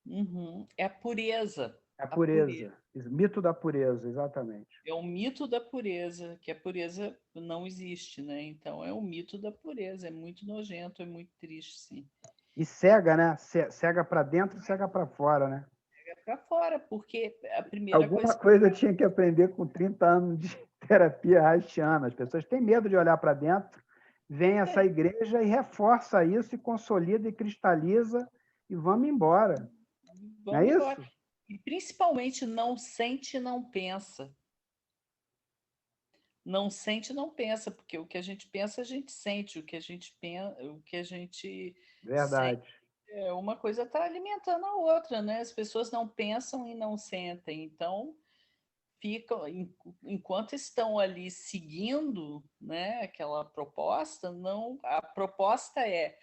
Speaker 1: Uhum. É a pureza.
Speaker 2: A
Speaker 1: A pureza.
Speaker 2: pureza, mito da pureza, exatamente.
Speaker 1: É o mito da pureza, que a pureza não existe, né? Então é o mito da pureza, é muito nojento, é muito triste, sim.
Speaker 2: E cega, né? Cega para dentro e cega para fora, né?
Speaker 1: Pega para fora, porque a primeira
Speaker 2: Alguma
Speaker 1: coisa.
Speaker 2: coisa eu tinha que aprender com 30 anos de terapia haitiana. As pessoas têm medo de olhar para dentro, vem essa igreja e reforça isso, e consolida e cristaliza, e vamos embora. Não é
Speaker 1: Vamos embora.
Speaker 2: isso?
Speaker 1: E principalmente não sente, não pensa. Não sente, não pensa, porque o que a gente pensa, a gente sente, o que a gente pensa, o que a gente sente,
Speaker 2: Verdade.
Speaker 1: uma coisa está alimentando a outra, né? As pessoas não pensam e não sentem, então ficam, enquanto estão ali seguindo, né, aquela proposta, não, a proposta é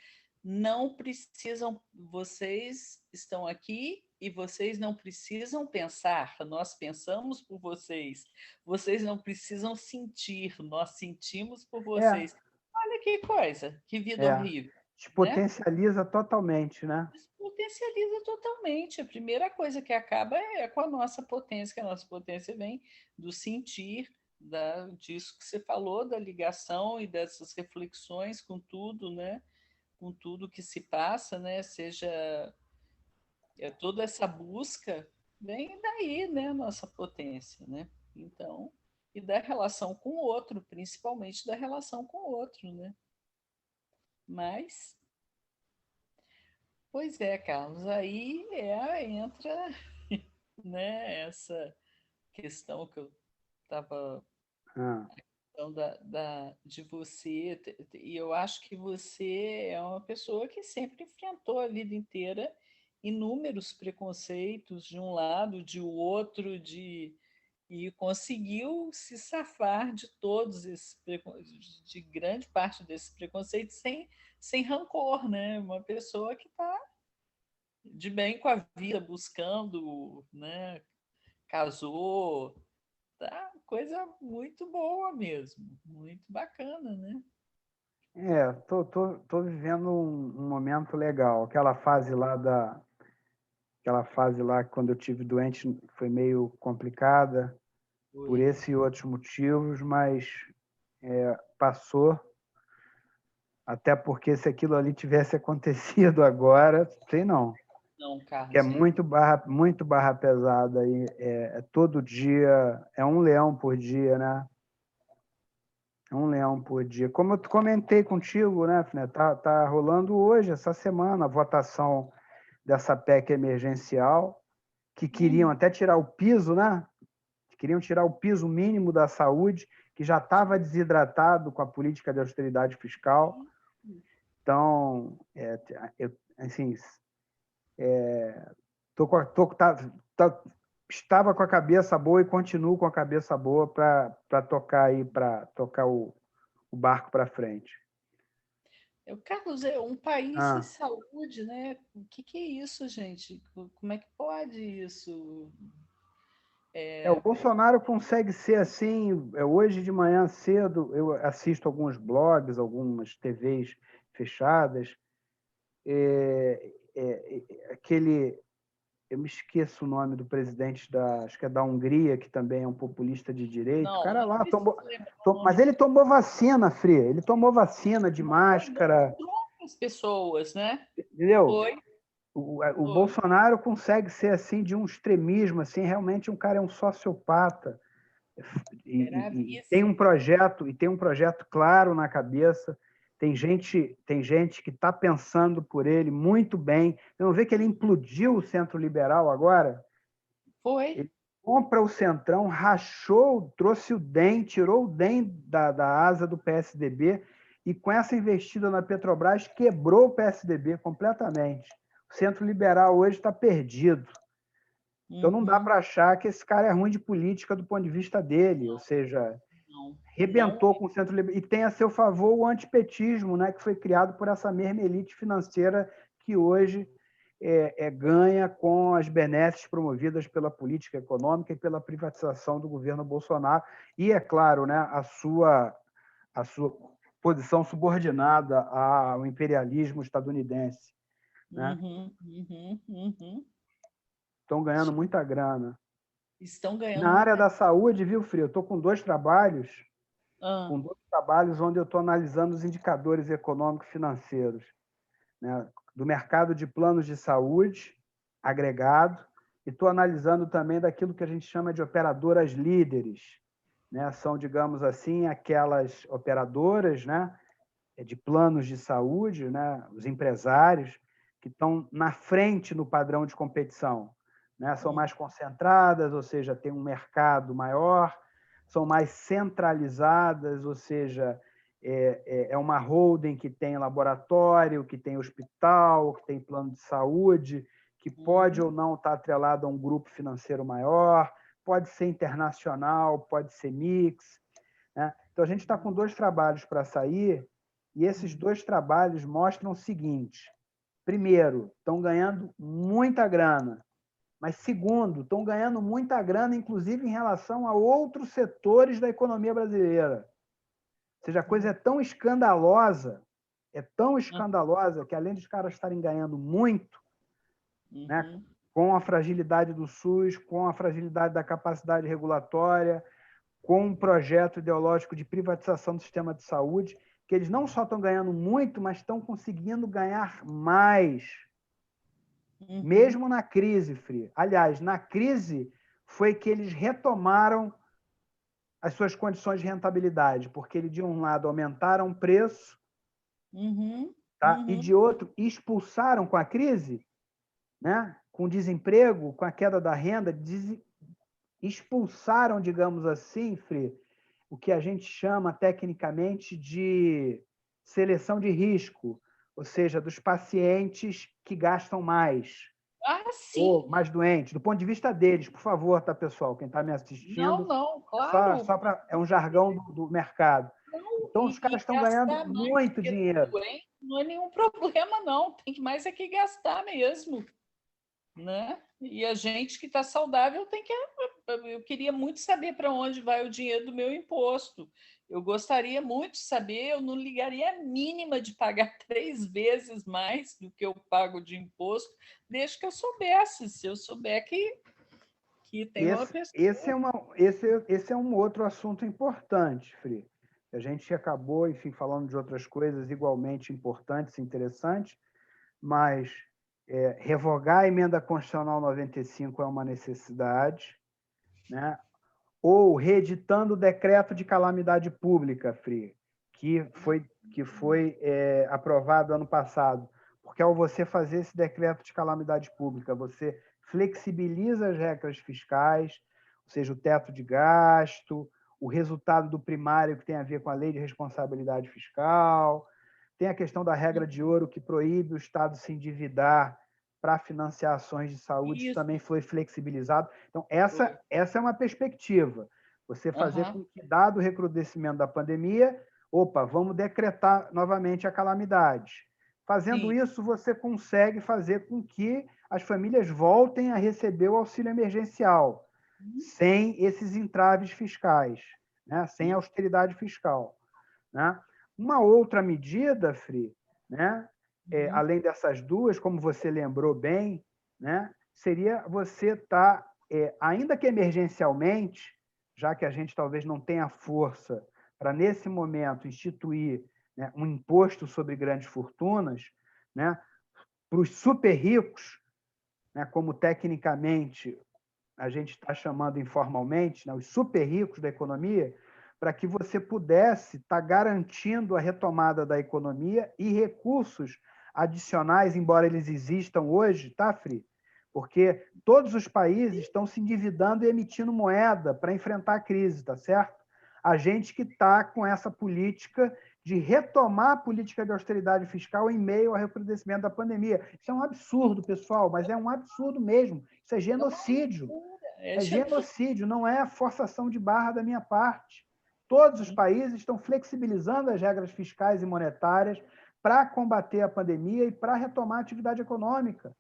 Speaker 1: não precisam, vocês estão aqui e vocês não precisam pensar, nós pensamos por vocês, vocês não precisam sentir, nós sentimos por
Speaker 2: É,
Speaker 1: vocês. Olha que coisa, que vida
Speaker 2: é.
Speaker 1: horrível,
Speaker 2: Te
Speaker 1: né?
Speaker 2: potencializa totalmente, né?
Speaker 1: Potencializa totalmente. A primeira coisa que acaba é com a nossa potência, que a nossa potência vem do sentir, disso que você falou, da ligação e dessas reflexões com tudo, né? Com tudo que se passa, né? Seja toda essa busca, vem daí, né? A nossa potência, né? Então, e da relação com o outro, principalmente da relação com o outro, né? Mas pois é, Carlos, aí entra, né, essa questão que eu estava
Speaker 2: Ah,
Speaker 1: de você, e eu acho que você é uma pessoa que sempre enfrentou a vida inteira inúmeros preconceitos de um lado, de outro, e conseguiu se safar de todos esses de grande parte desses preconceitos sem rancor, né? Uma pessoa que está de bem com a vida, buscando, né? Casou, tá? Coisa muito boa mesmo, muito bacana, né?
Speaker 2: tô vivendo um momento legal. Aquela fase lá quando eu tive doente foi meio complicada por
Speaker 1: Foi.
Speaker 2: esse e outros motivos, mas passou. Até porque se aquilo ali tivesse acontecido agora, sei não.
Speaker 1: Não,
Speaker 2: Que é
Speaker 1: Carlos,
Speaker 2: muito barra pesada. E todo dia, é um leão por dia, né? É um leão por dia. Como eu comentei contigo, né, Fné? Tá rolando hoje, essa semana, a votação dessa PEC emergencial, que queriam até tirar o piso, né? Queriam tirar o piso mínimo da saúde, que já estava desidratado com a política de austeridade fiscal. Então, assim, estava com a cabeça boa e continuo com a cabeça boa para tocar o barco para frente.
Speaker 1: Carlos, é um país sem
Speaker 2: Ah,
Speaker 1: saúde, né? O que é isso, gente? Como é que pode isso?
Speaker 2: o Bolsonaro consegue ser assim. Hoje de manhã cedo, eu assisto alguns blogs, algumas TVs fechadas. Aquele, eu me esqueço o nome do presidente acho que é da Hungria, que também é um populista de direito. O
Speaker 1: Não,
Speaker 2: cara
Speaker 1: não
Speaker 2: lá
Speaker 1: precisa
Speaker 2: tomou,
Speaker 1: lembrar o
Speaker 2: mas
Speaker 1: nome.
Speaker 2: ele tomou vacina, Fri. Ele tomou vacina de máscara,
Speaker 1: Mandou as pessoas, né?
Speaker 2: entendeu?
Speaker 1: Foi,
Speaker 2: O
Speaker 1: foi.
Speaker 2: Bolsonaro consegue ser assim de um extremismo, assim, realmente um cara é um sociopata. E tem um projeto claro na cabeça. Tem gente que está pensando por ele muito bem. Você não vê que ele implodiu o Centro Liberal agora?
Speaker 1: Foi.
Speaker 2: Ele compra o Centrão, rachou, trouxe o DEM, tirou o DEM da asa do PSDB e, com essa investida na Petrobras, quebrou o PSDB completamente. O Centro Liberal hoje está perdido. Então, não dá para achar que esse cara é ruim de política do ponto de vista dele, ou seja, rebentou com o Centro Liberal. E tem a seu favor o antipetismo, né, que foi criado por essa mesma elite financeira que hoje ganha com as benesses promovidas pela política econômica e pela privatização do governo Bolsonaro. E, é claro, né, a sua posição subordinada ao imperialismo estadunidense. Né? Estão ganhando muita grana.
Speaker 1: Estão ganhando.
Speaker 2: Na área da saúde, viu, Frio? Eu estou com dois trabalhos onde eu estou analisando os indicadores econômicos financeiros, né, do mercado de planos de saúde agregado, e estou analisando também daquilo que a gente chama de operadoras líderes. Né? São, digamos assim, aquelas operadoras, né, de planos de saúde, né, os empresários, que estão na frente no padrão de competição. Né? São mais concentradas, ou seja, tem um mercado maior, são mais centralizadas, ou seja, é uma holding que tem laboratório, que tem hospital, que tem plano de saúde, que pode ou não estar atrelado a um grupo financeiro maior, pode ser internacional, pode ser mix. Né? Então, a gente está com dois trabalhos para sair, e esses dois trabalhos mostram o seguinte: primeiro, estão ganhando muita grana, mas, segundo, estão ganhando muita grana, inclusive em relação a outros setores da economia brasileira. Ou seja, a coisa é tão escandalosa, que, além dos caras estarem ganhando muito, né, com a fragilidade do SUS, com a fragilidade da capacidade regulatória, com um projeto ideológico de privatização do sistema de saúde, que eles não só estão ganhando muito, mas estão conseguindo ganhar mais. Mesmo na crise, Fri. Aliás, na crise foi que eles retomaram as suas condições de rentabilidade, porque eles, de um lado, aumentaram o preço, tá? E, de outro, expulsaram com a crise, né? Com o desemprego, com a queda da renda, expulsaram, digamos assim, Fri, o que a gente chama tecnicamente de seleção de risco, ou seja, dos pacientes que gastam mais. Ou mais doentes, do ponto de vista deles, por favor, tá, pessoal? Quem está me assistindo.
Speaker 1: Não, claro.
Speaker 2: É um jargão do mercado. Então, os caras estão ganhando muito dinheiro.
Speaker 1: Não é nenhum problema, não. Tem que mais é que gastar mesmo. Né? E a gente que está saudável tem que. Eu queria muito saber para onde vai o dinheiro do meu imposto. Eu gostaria muito de saber, eu não ligaria a mínima de pagar 3 vezes mais do que eu pago de imposto, desde que eu soubesse. Se eu souber que tem uma pessoa.
Speaker 2: Esse é um outro assunto importante, Fri. A gente acabou, enfim, falando de outras coisas igualmente importantes e interessantes, mas revogar a emenda constitucional 95 é uma necessidade, né? Ou reeditando o decreto de calamidade pública, Fri, que foi aprovado ano passado. Porque, ao você fazer esse decreto de calamidade pública, você flexibiliza as regras fiscais, ou seja, o teto de gasto, o resultado do primário, que tem a ver com a lei de responsabilidade fiscal, tem a questão da regra de ouro, que proíbe o Estado se endividar para financiar ações de saúde. Isso também foi flexibilizado. Então, essa é uma perspectiva. Você fazer com que, dado o recrudescimento da pandemia, vamos decretar novamente a calamidade. Fazendo isso, você consegue fazer com que as famílias voltem a receber o auxílio emergencial, sem esses entraves fiscais, né? Sem austeridade fiscal. Né? Uma outra medida, Fri, né? Além dessas duas, como você lembrou bem, né? Seria você estar, ainda que emergencialmente, já que a gente talvez não tenha força para, nesse momento, instituir, né, um imposto sobre grandes fortunas, né, para os super ricos, né, como tecnicamente a gente está chamando informalmente, né, os super ricos da economia, para que você pudesse estar garantindo a retomada da economia e recursos adicionais, embora eles existam hoje, tá, Fri? Porque todos os países estão se endividando e emitindo moeda para enfrentar a crise, tá certo? A gente que está com essa política de retomar a política de austeridade fiscal em meio ao recrudescimento da pandemia. Isso é um absurdo, pessoal, mas é um absurdo mesmo. Isso é genocídio. É genocídio, não é forçação de barra da minha parte. Todos os países estão flexibilizando as regras fiscais e monetárias para combater a pandemia e para retomar a atividade econômica.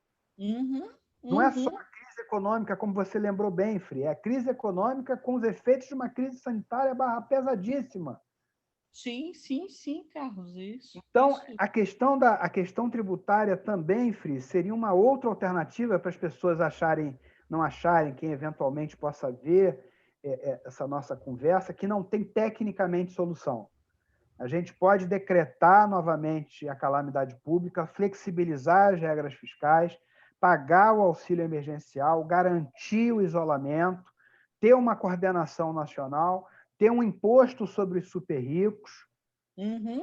Speaker 2: Não é só a crise econômica, como você lembrou bem, Fri, é a crise econômica com os efeitos de uma crise sanitária barra pesadíssima.
Speaker 1: Sim, sim, sim, Carlos, isso.
Speaker 2: Então,
Speaker 1: isso.
Speaker 2: a questão tributária também, Fri, seria uma outra alternativa para as pessoas não acharem, quem eventualmente possa ver essa nossa conversa, que não tem tecnicamente solução. A gente pode decretar novamente a calamidade pública, flexibilizar as regras fiscais, pagar o auxílio emergencial, garantir o isolamento, ter uma coordenação nacional, ter um imposto sobre os super ricos,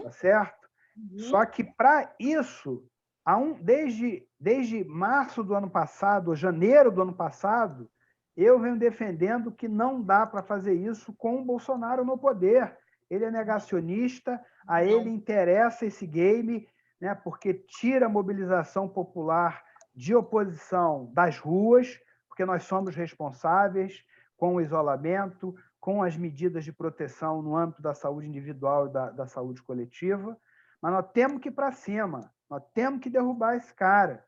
Speaker 2: tá certo? Só que, para isso, desde março do ano passado, ou janeiro do ano passado, eu venho defendendo que não dá para fazer isso com o Bolsonaro no poder. Ele é negacionista, a ele interessa esse game, né, porque tira a mobilização popular de oposição das ruas, porque nós somos responsáveis com o isolamento, com as medidas de proteção no âmbito da saúde individual e da saúde coletiva, mas nós temos que ir para cima, nós temos que derrubar esse cara,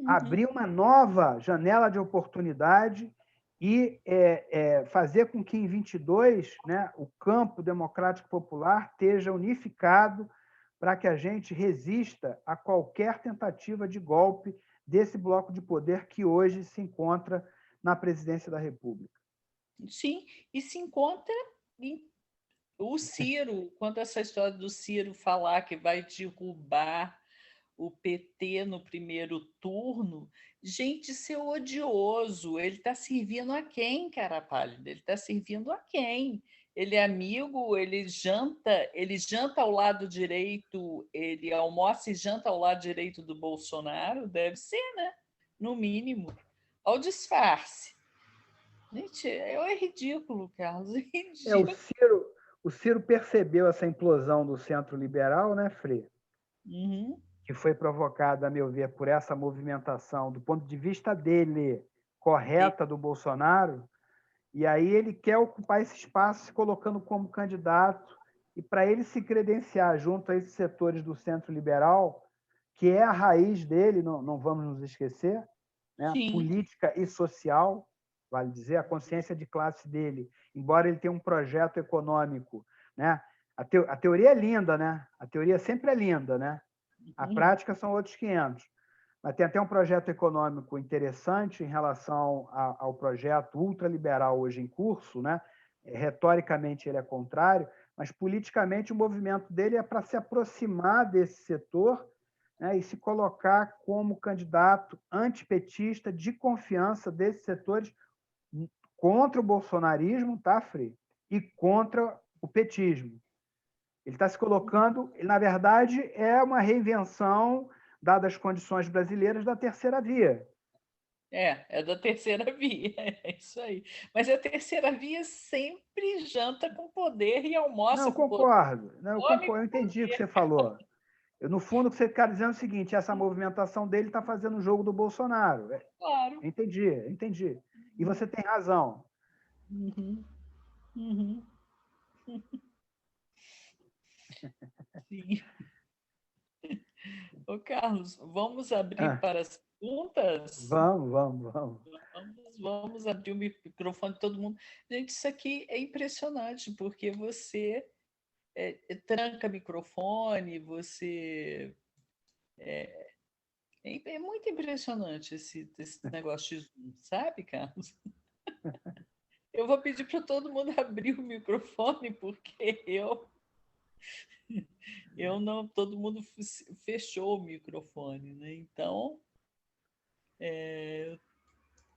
Speaker 2: abrir uma nova janela de oportunidade e fazer com que em 22, né, o campo democrático popular esteja unificado para que a gente resista a qualquer tentativa de golpe desse bloco de poder que hoje se encontra na presidência da República.
Speaker 1: Sim, e se encontra o Ciro, quando essa história do Ciro falar que vai derrubar o PT no primeiro turno, gente, isso é odioso. Ele está servindo a quem, cara pálida? Ele está servindo a quem? Ele é amigo, ele janta ao lado direito, ele almoça e janta ao lado direito do Bolsonaro? Deve ser, né? No mínimo. Ao disfarce. Gente, é ridículo, Carlos, é ridículo.
Speaker 2: O Ciro percebeu essa implosão do centro liberal, né, Frei? Que foi provocada, a meu ver, por essa movimentação, do ponto de vista dele, correta do Bolsonaro, e aí ele quer ocupar esse espaço se colocando como candidato, e para ele se credenciar junto a esses setores do centro liberal, que é a raiz dele, não vamos nos esquecer, né? Política e social, vale dizer, a consciência de classe dele, embora ele tenha um projeto econômico, né? A teoria é linda, né? A teoria sempre é linda, né? A prática são outros 500. Mas tem até um projeto econômico interessante em relação ao projeto ultraliberal hoje em curso, né? Retoricamente ele é contrário, mas politicamente o movimento dele é para se aproximar desse setor, né, e se colocar como candidato antipetista de confiança desses setores contra o bolsonarismo, tá, Frei? E contra o petismo. Ele está se colocando, na verdade, é uma reinvenção, dadas as condições brasileiras, da terceira via.
Speaker 1: É da terceira via, é isso aí. Mas a terceira via sempre janta com poder e almoça com poder.
Speaker 2: Não, eu concordo, eu entendi o que você falou. No fundo, o que você está dizendo é o seguinte: essa movimentação dele está fazendo o jogo do Bolsonaro.
Speaker 1: Claro.
Speaker 2: Entendi. E você tem razão.
Speaker 1: Sim. Ô, Carlos, vamos abrir para as perguntas? Vamos abrir o microfone de todo mundo. Gente, isso aqui é impressionante, porque você tranca microfone, você... É muito impressionante esse negócio de Zoom, sabe, Carlos? Eu vou pedir para todo mundo abrir o microfone, porque eu não, todo mundo fechou o microfone, né? Então,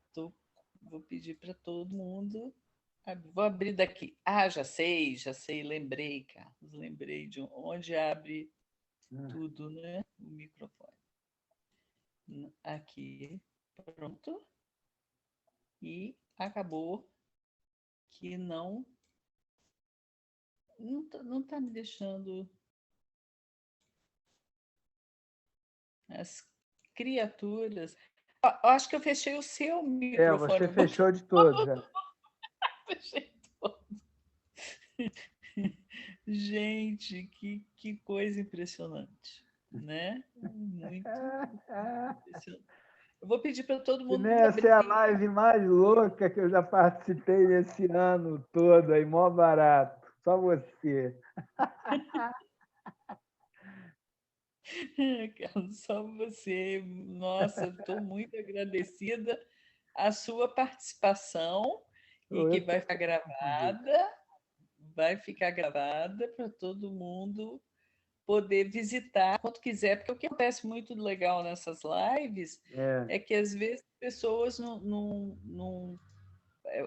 Speaker 1: estou Vou pedir para todo mundo. Vou abrir daqui. Já sei, lembrei, Carlos, lembrei de onde abre tudo, né? O microfone. Aqui, pronto. E acabou que não tá me deixando as criaturas. Eu acho que eu fechei o seu microfone.
Speaker 2: Você fechou de todos.
Speaker 1: Fechei todo. Gente, que coisa impressionante, né? Muito impressionante. Eu vou pedir para todo mundo
Speaker 2: Essa é a live mais louca que eu já participei nesse ano todo, aí, mó barato. Só você.
Speaker 1: Carlos, só você. Nossa, estou muito agradecida a sua participação e que vai ficar gravada para todo mundo poder visitar quando quiser, porque o que acontece muito legal nessas lives é que às vezes as pessoas não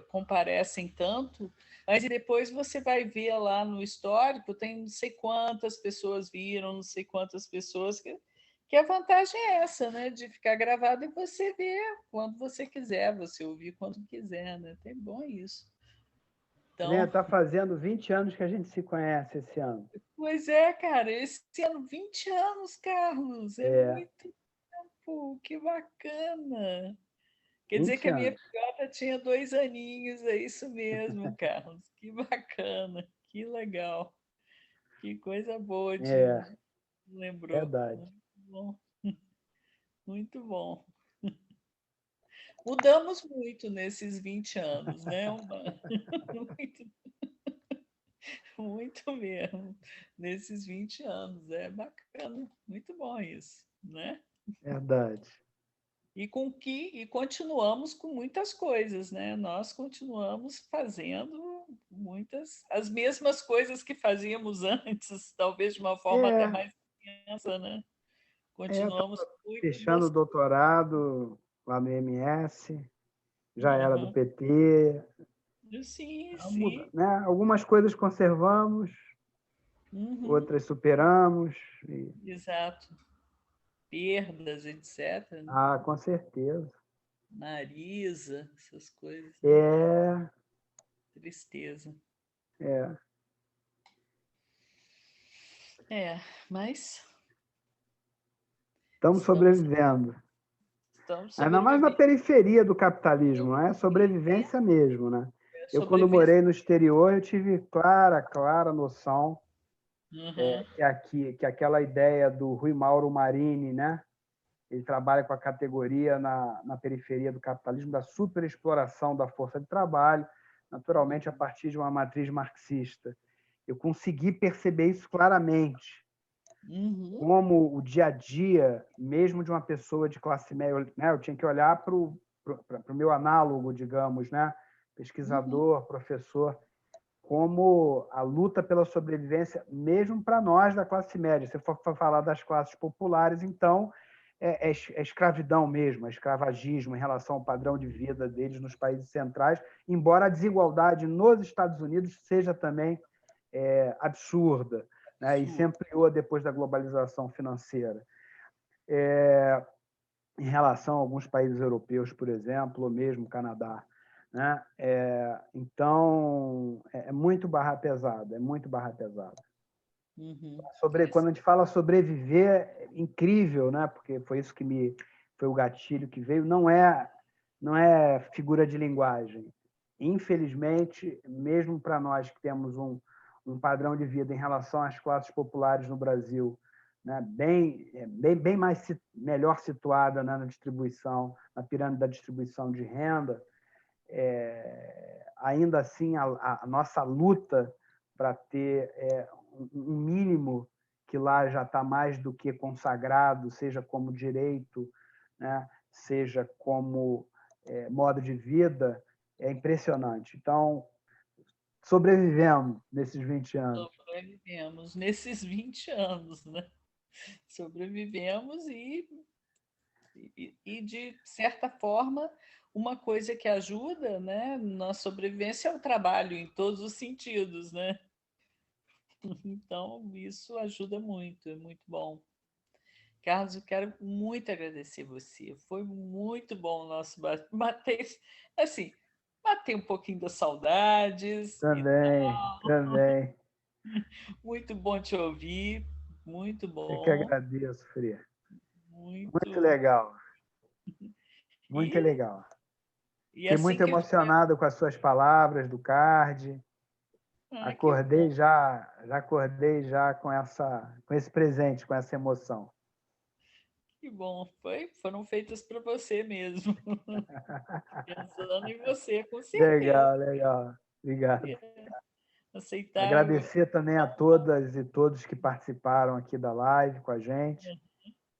Speaker 1: comparecem tanto, mas depois você vai ver lá no histórico, tem não sei quantas pessoas viram, não sei quantas pessoas, que a vantagem é essa, né? De ficar gravado e você ver quando você quiser, você ouvir quando quiser, né? Tem bom isso.
Speaker 2: Então, está fazendo 20 anos que a gente se conhece esse ano.
Speaker 1: Pois é, cara, esse ano 20 anos, Carlos, é muito tempo, que bacana. Quer dizer que a minha filhota tinha 2 aninhos, é isso mesmo, Carlos. Que bacana, que legal. Que coisa boa, lembrou.
Speaker 2: Verdade.
Speaker 1: Muito bom. Muito bom. Mudamos muito nesses 20 anos, né? Muito mesmo, nesses 20 anos. É bacana, muito bom isso, né?
Speaker 2: Verdade.
Speaker 1: E continuamos com muitas coisas, né? Nós continuamos fazendo as mesmas coisas que fazíamos antes, talvez de uma forma até mais intensa, né? Continuamos
Speaker 2: fechando o doutorado lá no IMS, já era do PT.
Speaker 1: Sim.
Speaker 2: Né? Algumas coisas conservamos, outras superamos.
Speaker 1: Exato. Perdas, etc.
Speaker 2: Com certeza.
Speaker 1: Marisa, essas coisas. Tristeza.
Speaker 2: Mas estamos sobrevivendo. Ainda mais na periferia do capitalismo, não é sobrevivência mesmo, né? Eu, quando morei no exterior, eu tive clara noção que aquela ideia do Rui Mauro Marini, né? Ele trabalha com a categoria na periferia do capitalismo, da superexploração da força de trabalho, naturalmente a partir de uma matriz marxista. Eu consegui perceber isso claramente, como o dia a dia, mesmo de uma pessoa de classe média, né? Eu tinha que olhar para o meu análogo, digamos, né? Pesquisador, professor, como a luta pela sobrevivência, mesmo para nós da classe média. Se for falar das classes populares, então, é escravidão mesmo, é escravagismo em relação ao padrão de vida deles nos países centrais, embora a desigualdade nos Estados Unidos seja também absurda, né? E se ampliou depois da globalização financeira. Em relação a alguns países europeus, por exemplo, ou mesmo Canadá. Né? Então, é muito barra pesada, Quando a gente fala sobreviver, é incrível, né? Porque foi isso que foi o gatilho que veio, não é figura de linguagem. Infelizmente, mesmo para nós que temos um padrão de vida em relação às classes populares no Brasil, né, bem melhor situada, né, na distribuição, na pirâmide da distribuição de renda, ainda assim a nossa luta para ter um mínimo que lá já está mais do que consagrado, seja como direito, né, seja como modo de vida, é impressionante. Então, sobrevivemos nesses 20 anos.
Speaker 1: Sobrevivemos nesses 20 anos, né? Sobrevivemos e de certa forma, uma coisa que ajuda, né, na sobrevivência é o trabalho, em todos os sentidos, né? Então, isso ajuda muito, é muito bom. Carlos, eu quero muito agradecer você. Foi muito bom o nosso bater, assim, bater um pouquinho das saudades.
Speaker 2: Também, também.
Speaker 1: Muito bom te ouvir, muito
Speaker 2: Eu que
Speaker 1: bom,
Speaker 2: agradeço, Fri. Muito
Speaker 1: muito.
Speaker 2: legal, muito
Speaker 1: E,
Speaker 2: legal.
Speaker 1: e
Speaker 2: Fiquei
Speaker 1: assim
Speaker 2: muito
Speaker 1: que eu tiver.
Speaker 2: emocionado com as suas palavras do card.
Speaker 1: Ah, que bom,
Speaker 2: Já acordei já com esse presente, com essa emoção.
Speaker 1: que bom. Foram feitas para você mesmo. Pensando em você, com certeza.
Speaker 2: Legal, legal. Obrigado.
Speaker 1: Aceitar.
Speaker 2: Agradecer também a todas e todos que participaram aqui da live com a gente.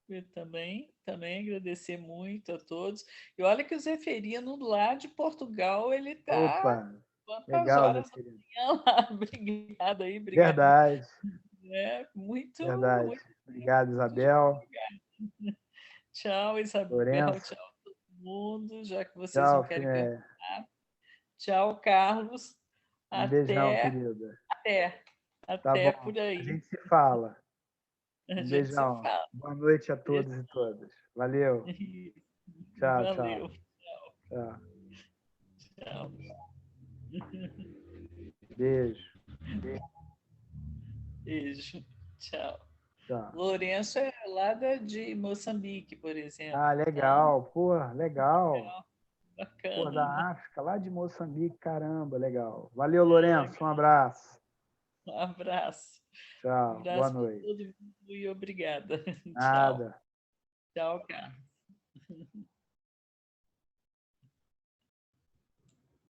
Speaker 1: Eu também agradecer muito a todos. E olha que o Zeferino, lá de Portugal, ele está
Speaker 2: Opa,
Speaker 1: quantas
Speaker 2: legal, Zé
Speaker 1: horas da
Speaker 2: querido.
Speaker 1: manhã lá? Obrigada aí, obrigado.
Speaker 2: Verdade,
Speaker 1: É, muito,
Speaker 2: verdade.
Speaker 1: muito,
Speaker 2: Obrigado,
Speaker 1: muito
Speaker 2: Isabel,
Speaker 1: tchau, Isabel,
Speaker 2: Lourenço.
Speaker 1: tchau, todo mundo, já que vocês não
Speaker 2: Tchau,
Speaker 1: querem
Speaker 2: Finé.
Speaker 1: perguntar. Tchau, Carlos.
Speaker 2: Um beijão,
Speaker 1: Até,
Speaker 2: querida.
Speaker 1: até,
Speaker 2: Tá
Speaker 1: até
Speaker 2: bom.
Speaker 1: por
Speaker 2: A
Speaker 1: aí.
Speaker 2: gente se fala.
Speaker 1: A
Speaker 2: Um
Speaker 1: gente se
Speaker 2: beijão.
Speaker 1: fala.
Speaker 2: Boa noite a todos e todas. Valeu. Tchau, tchau.
Speaker 1: Valeu.
Speaker 2: Tchau.
Speaker 1: Tchau.
Speaker 2: Beijo.
Speaker 1: Beijo. Tchau.
Speaker 2: Tchau.
Speaker 1: Lourenço é de Moçambique, por exemplo.
Speaker 2: Ah,
Speaker 1: Então,
Speaker 2: legal. Pô, legal. Pô,
Speaker 1: bacana, né?
Speaker 2: da África, lá de Moçambique, caramba, legal. Valeu, Lourenço. Um abraço.
Speaker 1: Um abraço. Um
Speaker 2: Tchau. Boa
Speaker 1: abraço para
Speaker 2: noite.
Speaker 1: todo mundo e obrigada. Tchau.
Speaker 2: Nada.
Speaker 1: Tchau, Carlos.